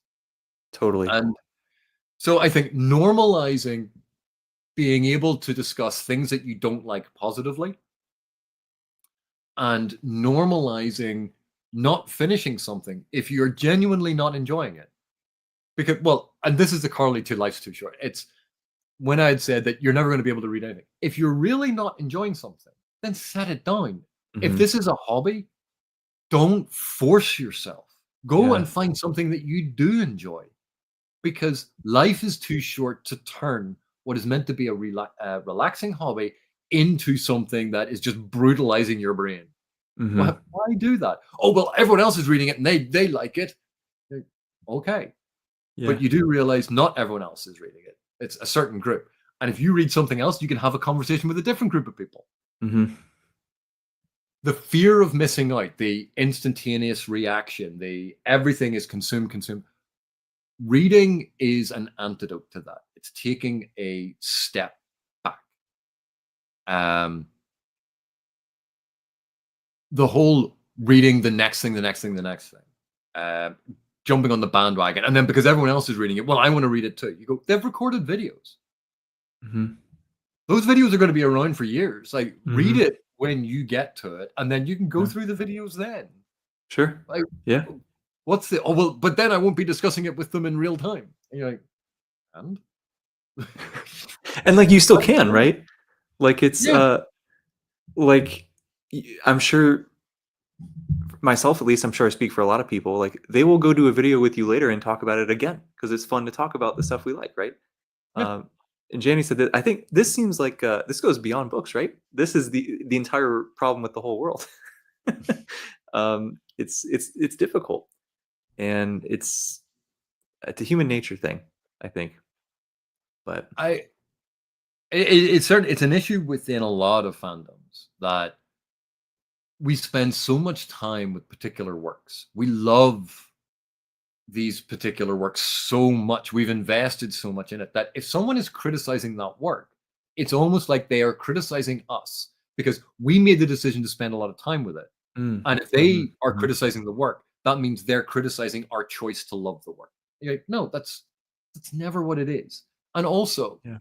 Totally. And so I think normalizing being able to discuss things that you don't like positively and normalizing not finishing something if you're genuinely not enjoying it. Because, well, and this is the corollary to life's too short. It's when I had said that you're never going to be able to read anything. If you're really not enjoying something, then set it down. If Mhm. this is a hobby, don't force yourself. Go Yeah. and find something that you do enjoy because life is too short to turn what is meant to be a relaxing hobby into something that is just brutalizing your brain. Mhm. Why do that? Oh, well, everyone else is reading it and they like it. Okay. Yeah. But you do realize not everyone else is reading it. It's a certain group. And if you read something else, you can have a conversation with a different group of people. Mhm. The fear of missing out, the instantaneous reaction, the everything is consumed, consumed. Reading is an antidote to that. It's taking a step back. Um, the whole reading the next thing, the next thing, the next thing, jumping on the bandwagon, and then because everyone else is reading it, well, I want to read it too. You go, they've recorded videos. Mhm. Those videos are going to be around for years. Like, read Mhm. it when you get to it, and then you can go Yeah. through the videos then. Sure. Like, Yeah. what's the? Oh well, but then I won't be discussing it with them in real time. And you're like, and And, like, you still let me can, know. right? Like, it's, Yeah, like, I'm sure myself, at least, I'm sure I speak for a lot of people, like, they will go do a video with you later and talk about it again because it's fun to talk about the stuff we like, right? yeah. And Jamie said that I think this seems like, this goes beyond books, right? This is the entire problem with the whole world. It's difficult, and it's a human nature thing, I think. But I it's certain it's an issue within a lot of fandoms that we spend so much time with particular works. We love these particular works so much. We've invested so much in it that if someone is criticizing that work, it's almost like they are criticizing us because we made the decision to spend a lot of time with it. mm, And if mhm, they are mhm. criticizing the work, that means they're criticizing our choice to love the work. You're like, no, that's never what it is. And also, Yeah,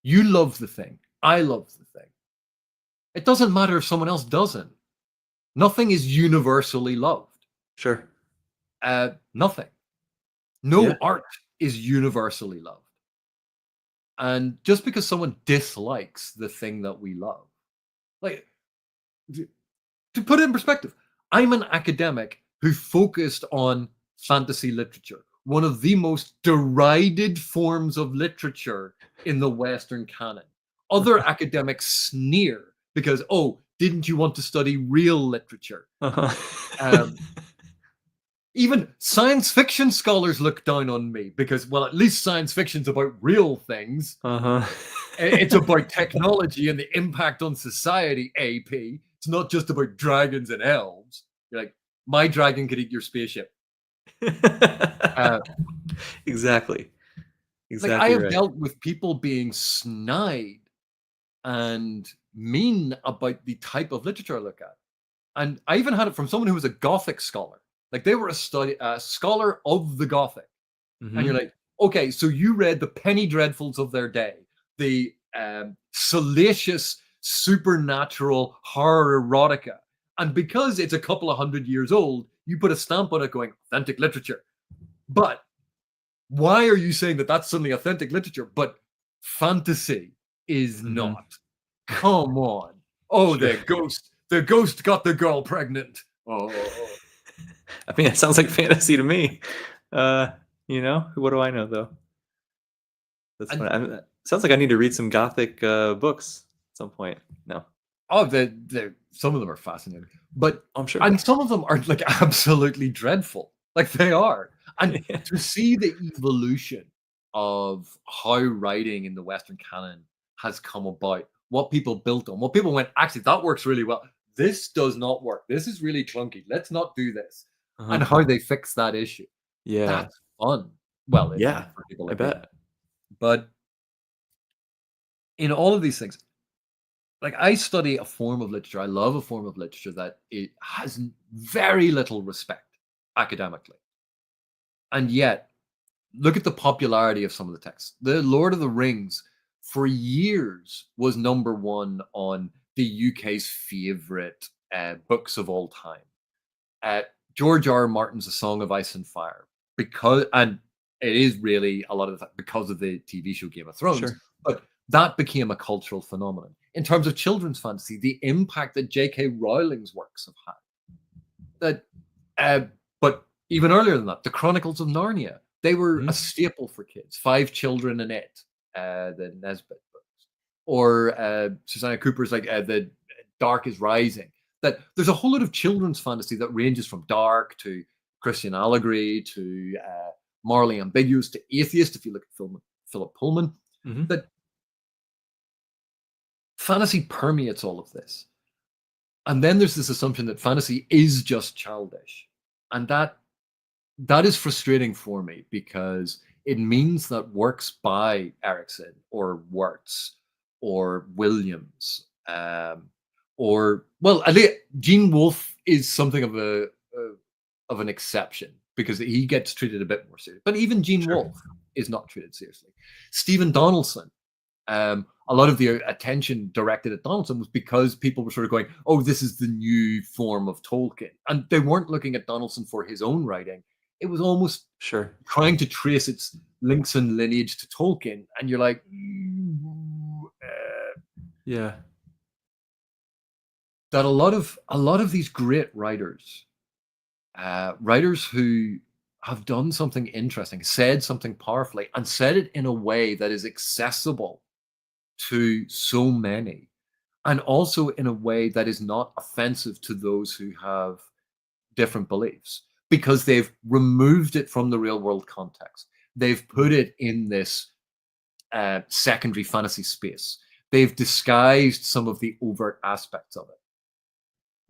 you love the thing. I love the thing. It doesn't matter if someone else doesn't. Nothing is universally loved. sure. Nothing. Yeah, No art is universally loved. And just because someone dislikes the thing that we love, like to put it in perspective, I'm an academic who focused on fantasy literature, one of the most derided forms of literature in the Western canon. Other academics sneer because, oh, didn't you want to study real literature? uh-huh. Um, Even science fiction scholars look down on me because, well, at least science fiction's about real things. Uh-huh. It's about technology and the impact on society, AP. It's not just about dragons and elves. You're like, my dragon could eat your spaceship. Uh, Exactly. Like, I Exactly have right. dealt with people being snide and mean about the type of literature I look at. And I even had it from someone who was a Gothic scholar. Like, they were a scholar of the Gothic. And you're Mhm. like, okay, so you read the penny dreadfuls of their day, the salacious, supernatural horror erotica. And because it's a couple of 100 years old, you put a stamp on it going authentic literature. But why are you saying that that's suddenly authentic literature? But fantasy is Mhm. not. Come on. Oh, Sure. the ghost got the girl pregnant. Oh, I mean, it sounds like fantasy to me. Uh, what do I know though? That's and funny. Sounds like I need to read some gothic books at some point. No, oh, the some of them are fascinating, but I'm sure. and some of them are like absolutely dreadful, like they are. And Yeah. to see the evolution of how writing in the Western canon has come about, what people built on, what people went, actually, that works really well. This does not work. This is really clunky. Let's not do this. And Uh-huh. how they fix that issue. Yeah. That's fun. Well, Yeah. for people I like me. bet. But in all of these things, like I study a form of literature. I love a form of literature that it has very little respect academically. And yet, look at the popularity of some of the texts. The Lord of the Rings, for years, was number one on the UK's favorite books of all time. Uh, George R. R. Martin's A Song of Ice and Fire, and it is really a lot of the because of the TV show Game of Thrones, Sure. but that became a cultural phenomenon. In terms of children's fantasy, the impact that J.K. Rowling's works have had. That, but even earlier than that, the Chronicles of Narnia, they were a Mhm. staple for kids. Five Children in It, the Nesbit books, or Susanna Cooper's like the Dark is Rising. That there's a whole lot of children's fantasy that ranges from dark to Christian allegory to morally ambiguous to atheist. If you look at Philip Pullman, Mhm. that fantasy permeates all of this. And then there's this assumption that fantasy is just childish, and that is frustrating for me because it means that works by Erickson or Wirtz or Williams, or well, I think Gene Wolfe is something of of an exception because he gets treated a bit more serious. But even Gene Sure. Wolfe is not treated seriously. Stephen Donaldson, a lot of the attention directed at Donaldson was because people were sort of going, "Oh, this is the new form of Tolkien," and they weren't looking at Donaldson for his own writing. It was almost Sure. trying to trace its links and lineage to Tolkien, and you're like, Yeah. that a lot of these great writers, writers who have done something interesting, said something powerfully, and said it in a way that is accessible to so many and also in a way that is not offensive to those who have different beliefs because they've removed it from the real world context. They've put Mhm. it in this secondary fantasy space. They've disguised some of the overt aspects of it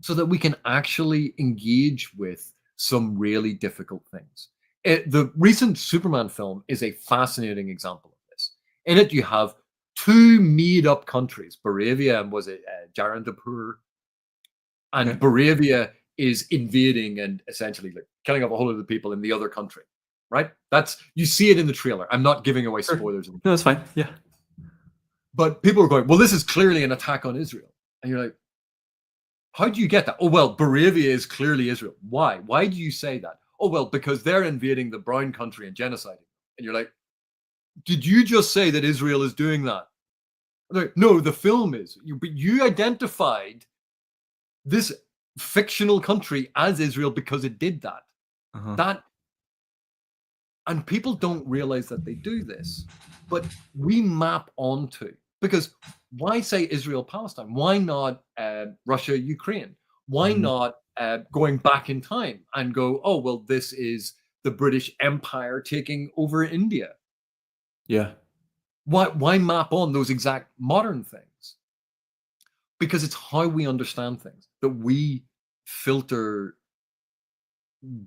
so that we can actually engage with some really difficult things. The recent Superman film is a fascinating example of this. In it, you have two made up countries, Baravia and was it Jarandapur? And Okay. Baravia is invading and essentially like killing off a whole lot of the people in the other country, right? That's you see it in the trailer. I'm not giving away Sure. spoilers, No, that's fine. Yeah. but people are going, "Well, this is clearly an attack on Israel," and you're like, "How do you get that?" Oh, well, Baravia is clearly Israel. Why? Why do you say that? Oh, well, because they're invading the brown country and genociding. And you're like, "Did you just say that Israel is doing that?" Like, no, the film is. But you identified this fictional country as Israel because it did that. Uh-huh. That and people don't realize that they do this, but we map onto because why say Israel Palestine? Why not Russia Ukraine? Why Mhm. not going back in time and go, oh well, this is the British Empire taking over India? Yeah. Why map on those exact modern things? Because it's how we understand things that filter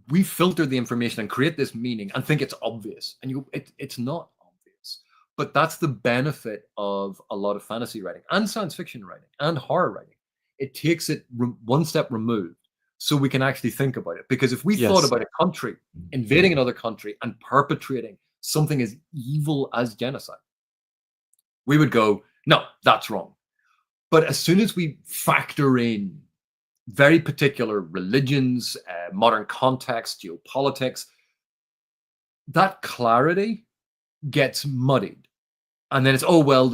we filter the information and create this meaning and think it's obvious, and it's not obvious. But that's the benefit of a lot of fantasy writing and science fiction writing and horror writing. It takes it one step removed so we can actually think about it. Because if we thought Yes. about a country invading another country and perpetrating something as evil as genocide, we would go, no, that's wrong. But as soon as we factor in very particular religions, modern context, geopolitics, that clarity gets muddied. And then it's, oh, well,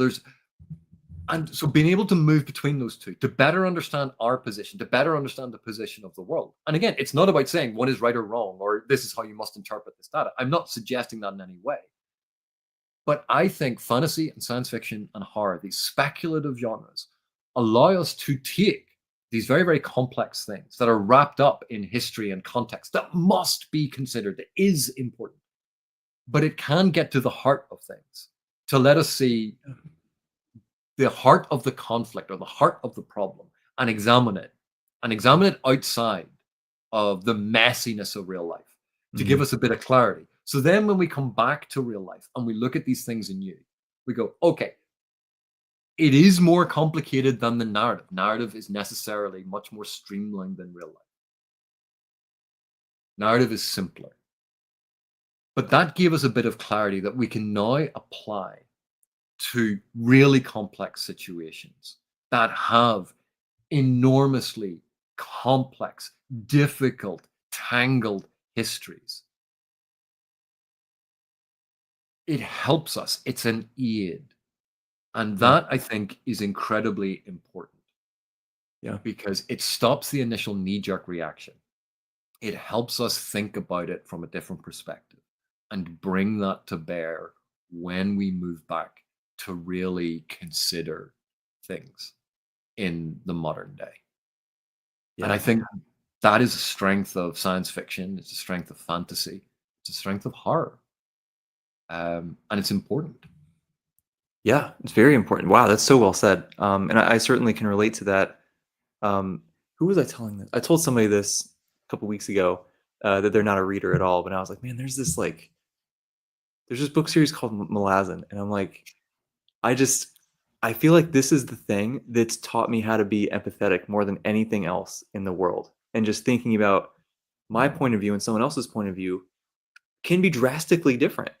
and so being able to move between those two to better understand our position, to better understand the position of the world. And again, it's not about saying one is right or wrong, or this is how you must interpret this data. I'm not suggesting that in any way. But I think fantasy and science fiction and horror, these speculative genres, allow us to take these very, very complex things that are wrapped up in history and context that must be considered, that is important. But it can get to the heart of things to let us see the heart of the conflict or the heart of the problem and examine it outside of the messiness of real life to give us a bit of clarity. So then when we come back to real life and we look at these things anew, we go, okay, it is more complicated than the narrative. Narrative is necessarily much more streamlined than real life. Narrative is simpler. But that gave us a bit of clarity that we can now apply to really complex situations that have enormously complex, difficult, tangled histories. It helps us. It's an aid. And that, I think, is incredibly important. Yeah. Because it stops the initial knee-jerk reaction. It helps us think about it from a different perspective and bring that to bear when we move back to really consider things in the modern day. Yeah. And I think that is a strength of science fiction. It's a strength of fantasy. It's a strength of horror. And it's important. Yeah, it's very important. Wow, that's so well said. And I certainly can relate to that. Who was I telling this? I told somebody this a couple weeks ago that they're not a reader at all, but I was like, man, there's this book series called Malazan, and I'm like, I feel like this is the thing that's taught me how to be empathetic more than anything else in the world. And just thinking about my point of view and someone else's point of view can be drastically different.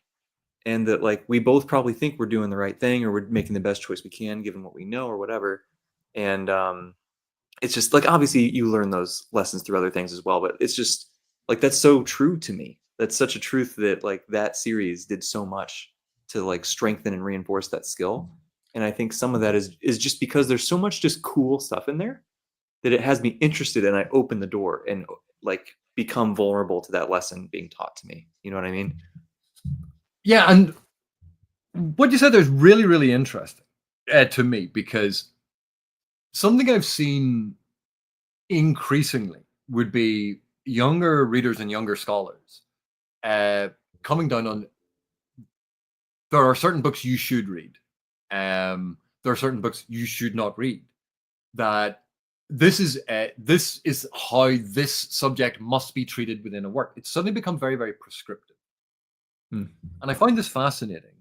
And that like we both probably think we're doing the right thing or we're making the best choice we can given what we know or whatever. And it's just like obviously you learn those lessons through other things as well, but it's just like that's so true to me. That's such a truth that like that series did so much to like strengthen and reinforce that skill. And I think some of that is just because there's so much just cool stuff in there that it has me interested and I open the door and like become vulnerable to that lesson being taught to me. You know what I mean? Yeah, and what you said there is really, really interesting to me because something I've seen increasingly would be younger readers and younger scholars coming down on there are certain books you should read. There are certain books you should not read. That this is how this subject must be treated within a work. It's suddenly become very, very prescriptive. And I find this fascinating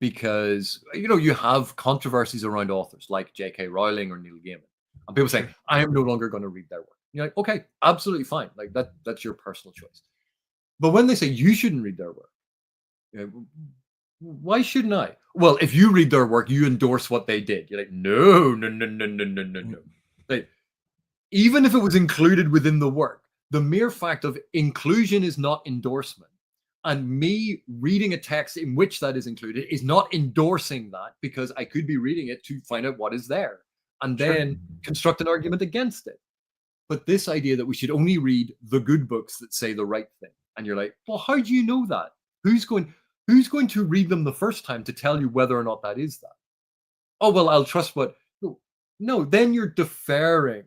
because, you have controversies around authors like J.K. Rowling or Neil Gaiman. And people saying, I am no longer going to read their work. You're like, okay, absolutely fine. Like that's your personal choice. But when they say you shouldn't read their work, why shouldn't I? Well, if you read their work, you endorse what they did. You're like, no. Like, even if it was included within the work, the mere fact of inclusion is not endorsement. And me reading a text in which that is included is not endorsing that because I could be reading it to find out what is there and then construct an argument against it. But this idea that we should only read the good books that say the right thing. And you're like, well, how do you know that? Who's going to read them the first time to tell you whether or not that is that? Oh, well, I'll trust what. No, then you're deferring.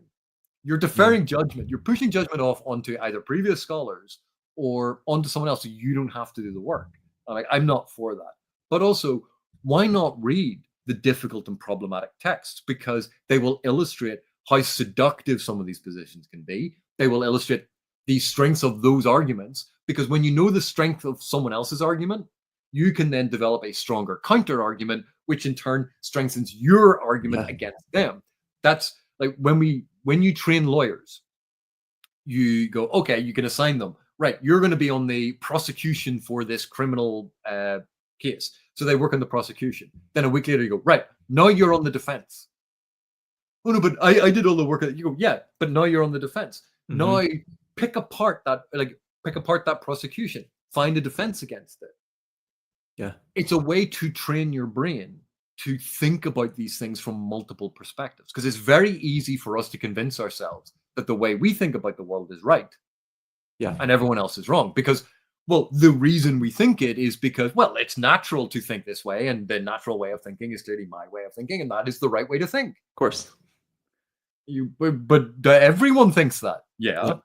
You're deferring judgment. You're pushing judgment off onto either previous scholars or onto someone else so you don't have to do the work. I'm not for that. But also, why not read the difficult and problematic texts? Because they will illustrate how seductive some of these positions can be. They will illustrate the strengths of those arguments. Because when you know the strength of someone else's argument, you can then develop a stronger counter argument, which in turn strengthens your argument Yeah. against them. That's like when you train lawyers, you go, okay, you can assign them, right, you're going to be on the prosecution for this criminal case. So they work on the prosecution. Then a week later, you go, right, now you're on the defense. Oh no, but I did all the work. You go, yeah, but now you're on the defense. Hmm. Now pick apart that prosecution. Find a defense against it. Yeah. It's a way to train your brain to think about these things from multiple perspectives, because it's very easy for us to convince ourselves that the way we think about the world is right Yeah. and everyone else is wrong. Because, well, the reason we think it is because, well, it's natural to think this way, and the natural way of thinking is clearly my way of thinking, and that is the right way to think. Of course. But everyone thinks that, yeah. Yep.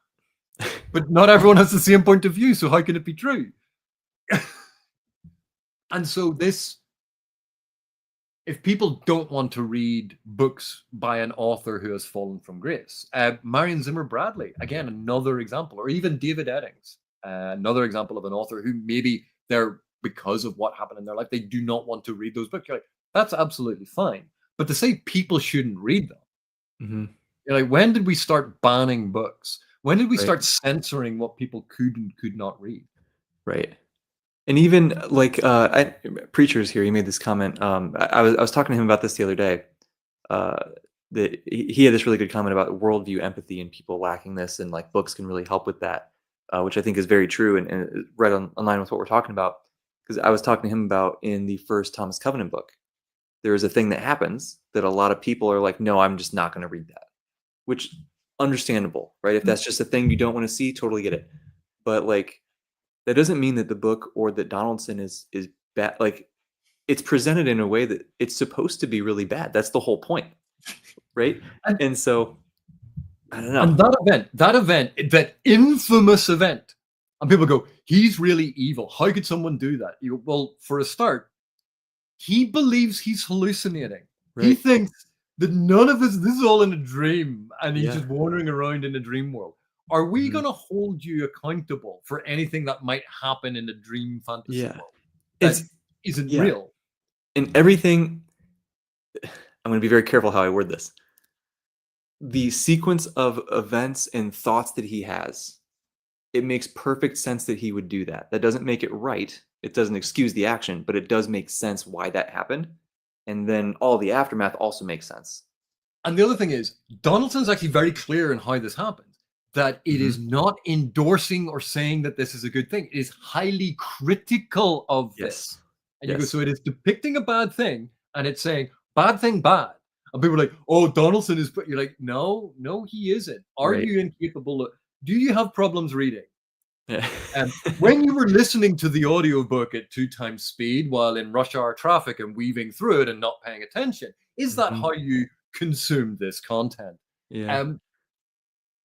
But not everyone has the same point of view, so how can it be true? And so if people don't want to read books by an author who has fallen from grace, Marion Zimmer Bradley, again, another example, or even David Eddings, another example of an author who maybe because of what happened in their life, they do not want to read those books. You're like, that's absolutely fine. But to say people shouldn't read them, Hmm. you're like, when did we start banning books? When did we Right. start censoring what people could and could not read? Right. And even like preachers here, he made this comment. I was talking to him about this the other day. That he had this really good comment about worldview empathy and people lacking this, and like books can really help with that, which I think is very true and right on line with what we're talking about. Because I was talking to him about in the first Thomas Covenant book, there is a thing that happens that a lot of people are like, no, I'm just not going to read that, which understandable, right? If that's just a thing you don't want to see, totally get it. But like, that doesn't mean that the book or that Donaldson is bad. Like, it's presented in a way that it's supposed to be really bad. That's the whole point, right? And, And so I don't know. and that infamous event, and people go, he's really evil. How could someone do that? You go, well, for a start, he believes he's hallucinating. He Right? thinks that none of this is all in a dream, and he's Yeah. just wandering around in a dream world. Are we Mhm. going to hold you accountable for anything that might happen in a dream fantasy Yeah. world that It's isn't yeah. real? And everything. I'm going to be very careful how I word this. The sequence of events and thoughts that he has, it makes perfect sense that he would do that. That doesn't make it right. It doesn't excuse the action, but it does make sense why that happened. And then all the aftermath also makes sense. And the other thing is, Donaldson's actually very clear in how this happened, that it is Mhm. not endorsing or saying that this is a good thing. It is highly critical of Yes. this. And you go, Yes. so it is depicting a bad thing and it's saying, bad thing, bad. And people are like, oh, Donaldson is, you're like, no, he isn't. Are Right. you incapable of, do you have problems reading? Yeah. And when you were listening to the audiobook at 2 times speed while in rush hour traffic and weaving through it and not paying attention, is that Mhm. how you consume this content? Yeah. Um,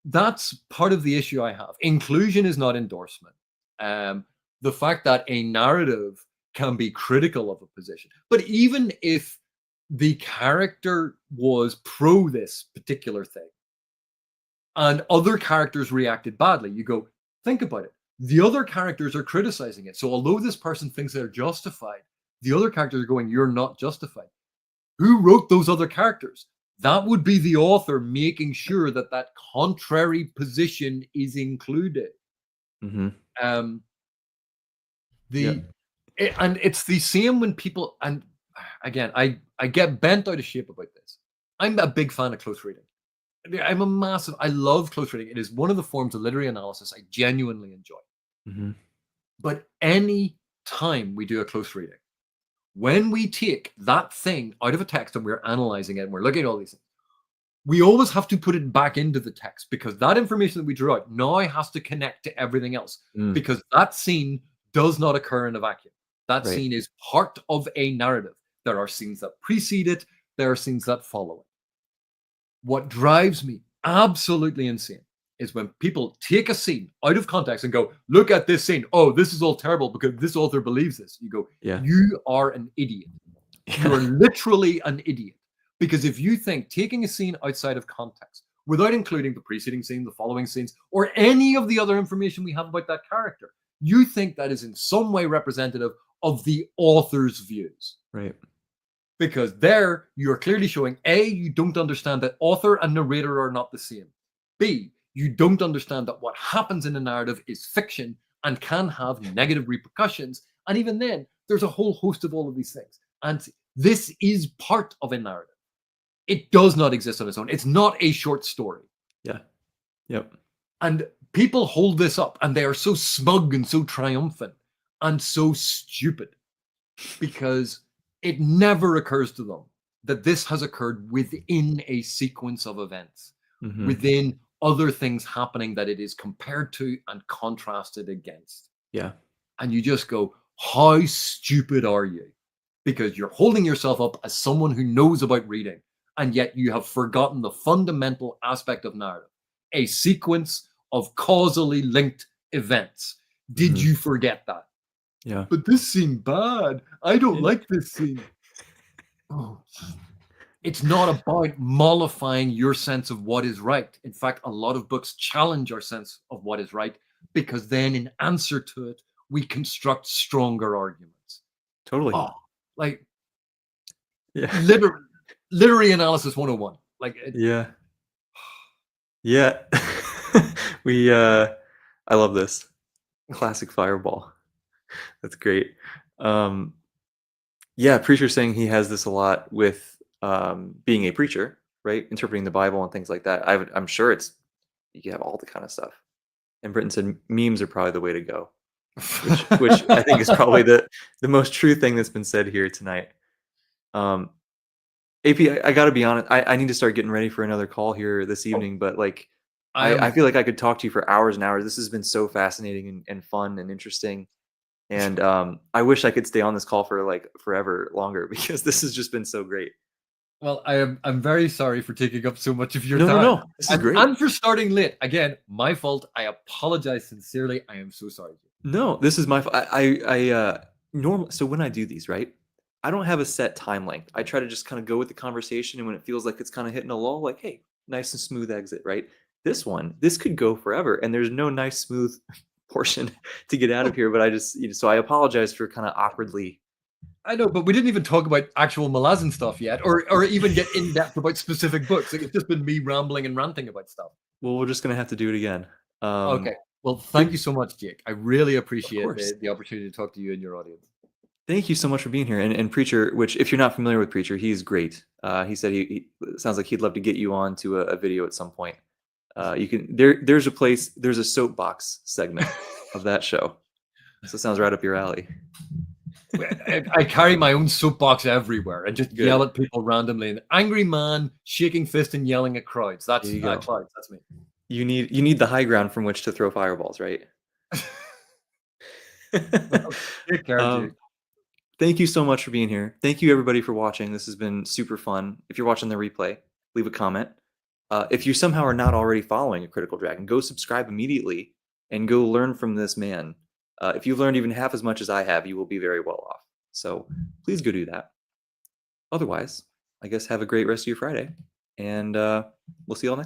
that's part of the issue I have. Inclusion is not endorsement. The fact that a narrative can be critical of a position, but even if the character was pro this particular thing and other characters reacted badly, you go, think about it. The other characters are criticizing it. So although this person thinks they're justified, the other characters are going, you're not justified. Who wrote those other characters? That would be the author making sure that that contrary position is included. Mhm. Um, Yep. and it's the same when people, and again, I get bent out of shape about this. I'm a big fan of close reading. I love close reading. It is one of the forms of literary analysis I genuinely enjoy. Mhm. But any time we do a close reading, when we take that thing out of a text and we're analyzing it and we're looking at all these things, we always have to put it back into the text, because that information that we drew out now has to connect to everything else, Mm. because that scene does not occur in a vacuum. That Right. scene is part of a narrative. There are scenes that precede it, there are scenes that follow it. What drives me absolutely insane is when people take a scene out of context and go, look at this scene. Oh, this is all terrible because this author believes this. You go, Yeah. you are an idiot. You are literally an idiot. Because if you think taking a scene outside of context, without including the preceding scene, the following scenes, or any of the other information we have about that character, you think that is in some way representative of the author's views. Right. Because there you're clearly showing A, you don't understand that author and narrator are not the same. B, you don't understand that what happens in a narrative is fiction and can have negative repercussions. And even then, there's a whole host of all of these things. And this is part of a narrative. It does not exist on its own. It's not a short story. Yeah. Yep. And people hold this up and they are so smug and so triumphant and so stupid because it never occurs to them that this has occurred within a sequence of events, Mhm. within other things happening that it is compared to and contrasted against. Yeah. And you just go, how stupid are you? Because you're holding yourself up as someone who knows about reading, and yet you have forgotten the fundamental aspect of narrative, a sequence of causally linked events. Did Mhm. you forget that? Yeah. But this seemed bad. I don't Yeah. like this scene. Oh, it's not about mollifying your sense of what is right. In fact, a lot of books challenge our sense of what is right because then, in answer to it, we construct stronger arguments. Totally. Oh, like Yeah. literary analysis 101. Like, Yeah. Yeah. We I love this. Classic fireball. That's great. Um yeah, preacher saying he has this a lot with being a preacher, right? Interpreting the Bible and things like that. I'm sure it's you have all the kind of stuff. And Britton said memes are probably the way to go, which I think is probably the most true thing that's been said here tonight. Um AP, I gotta be honest. I need to start getting ready for another call here this Oh, evening, but like I I am feel like I could talk to you for hours and hours. This has been so fascinating and fun and interesting. And I wish I could stay on this call for like forever longer because this has just been so great. well, I'm very sorry for taking up so much of your No, no, time. no. This is great. And for starting late. Again, my fault. I apologize sincerely. I am so sorry. No, this is my normal. So when I do these, right, I don't have a set time length. I try to just kind of go with the conversation, and when it feels like it's kind of hitting a lull, like, hey, nice and smooth exit, right? This could go forever, and there's no nice smooth portion to get out of here. But I just, so I apologize for kind of awkwardly. I know, but we didn't even talk about actual Malazan stuff yet, or even get in depth about specific books. Like, it's just been me rambling and ranting about stuff. Well, we're just gonna have to do it again. Okay. Well, thank Good, you so much, Jake. I really of appreciate course. the opportunity to talk to you and your audience. Thank you so much for being here. And Preacher, which if you're not familiar with Preacher, he's great. He said he it sounds like he'd love to get you on to a video at some point. You can there's a place, there's a soapbox segment of that show. So it sounds right up your alley. I carry my own soapbox everywhere and just yell Good. at people randomly. An angry man shaking fist and yelling at crowds. There That's you go. clouds. That's me. You need the high ground from which to throw fireballs, right? Well, take care, Jake. um, thank you so much for being here. Thank you everybody for watching. This has been super fun. If you're watching the replay, leave a comment. If you somehow are not already following a Critical Dragon, go subscribe immediately and go learn from this man. If you've learned even half as much as I have, you will be very well off. So please go do that. Otherwise, I guess have a great rest of your Friday, and we'll see you all next.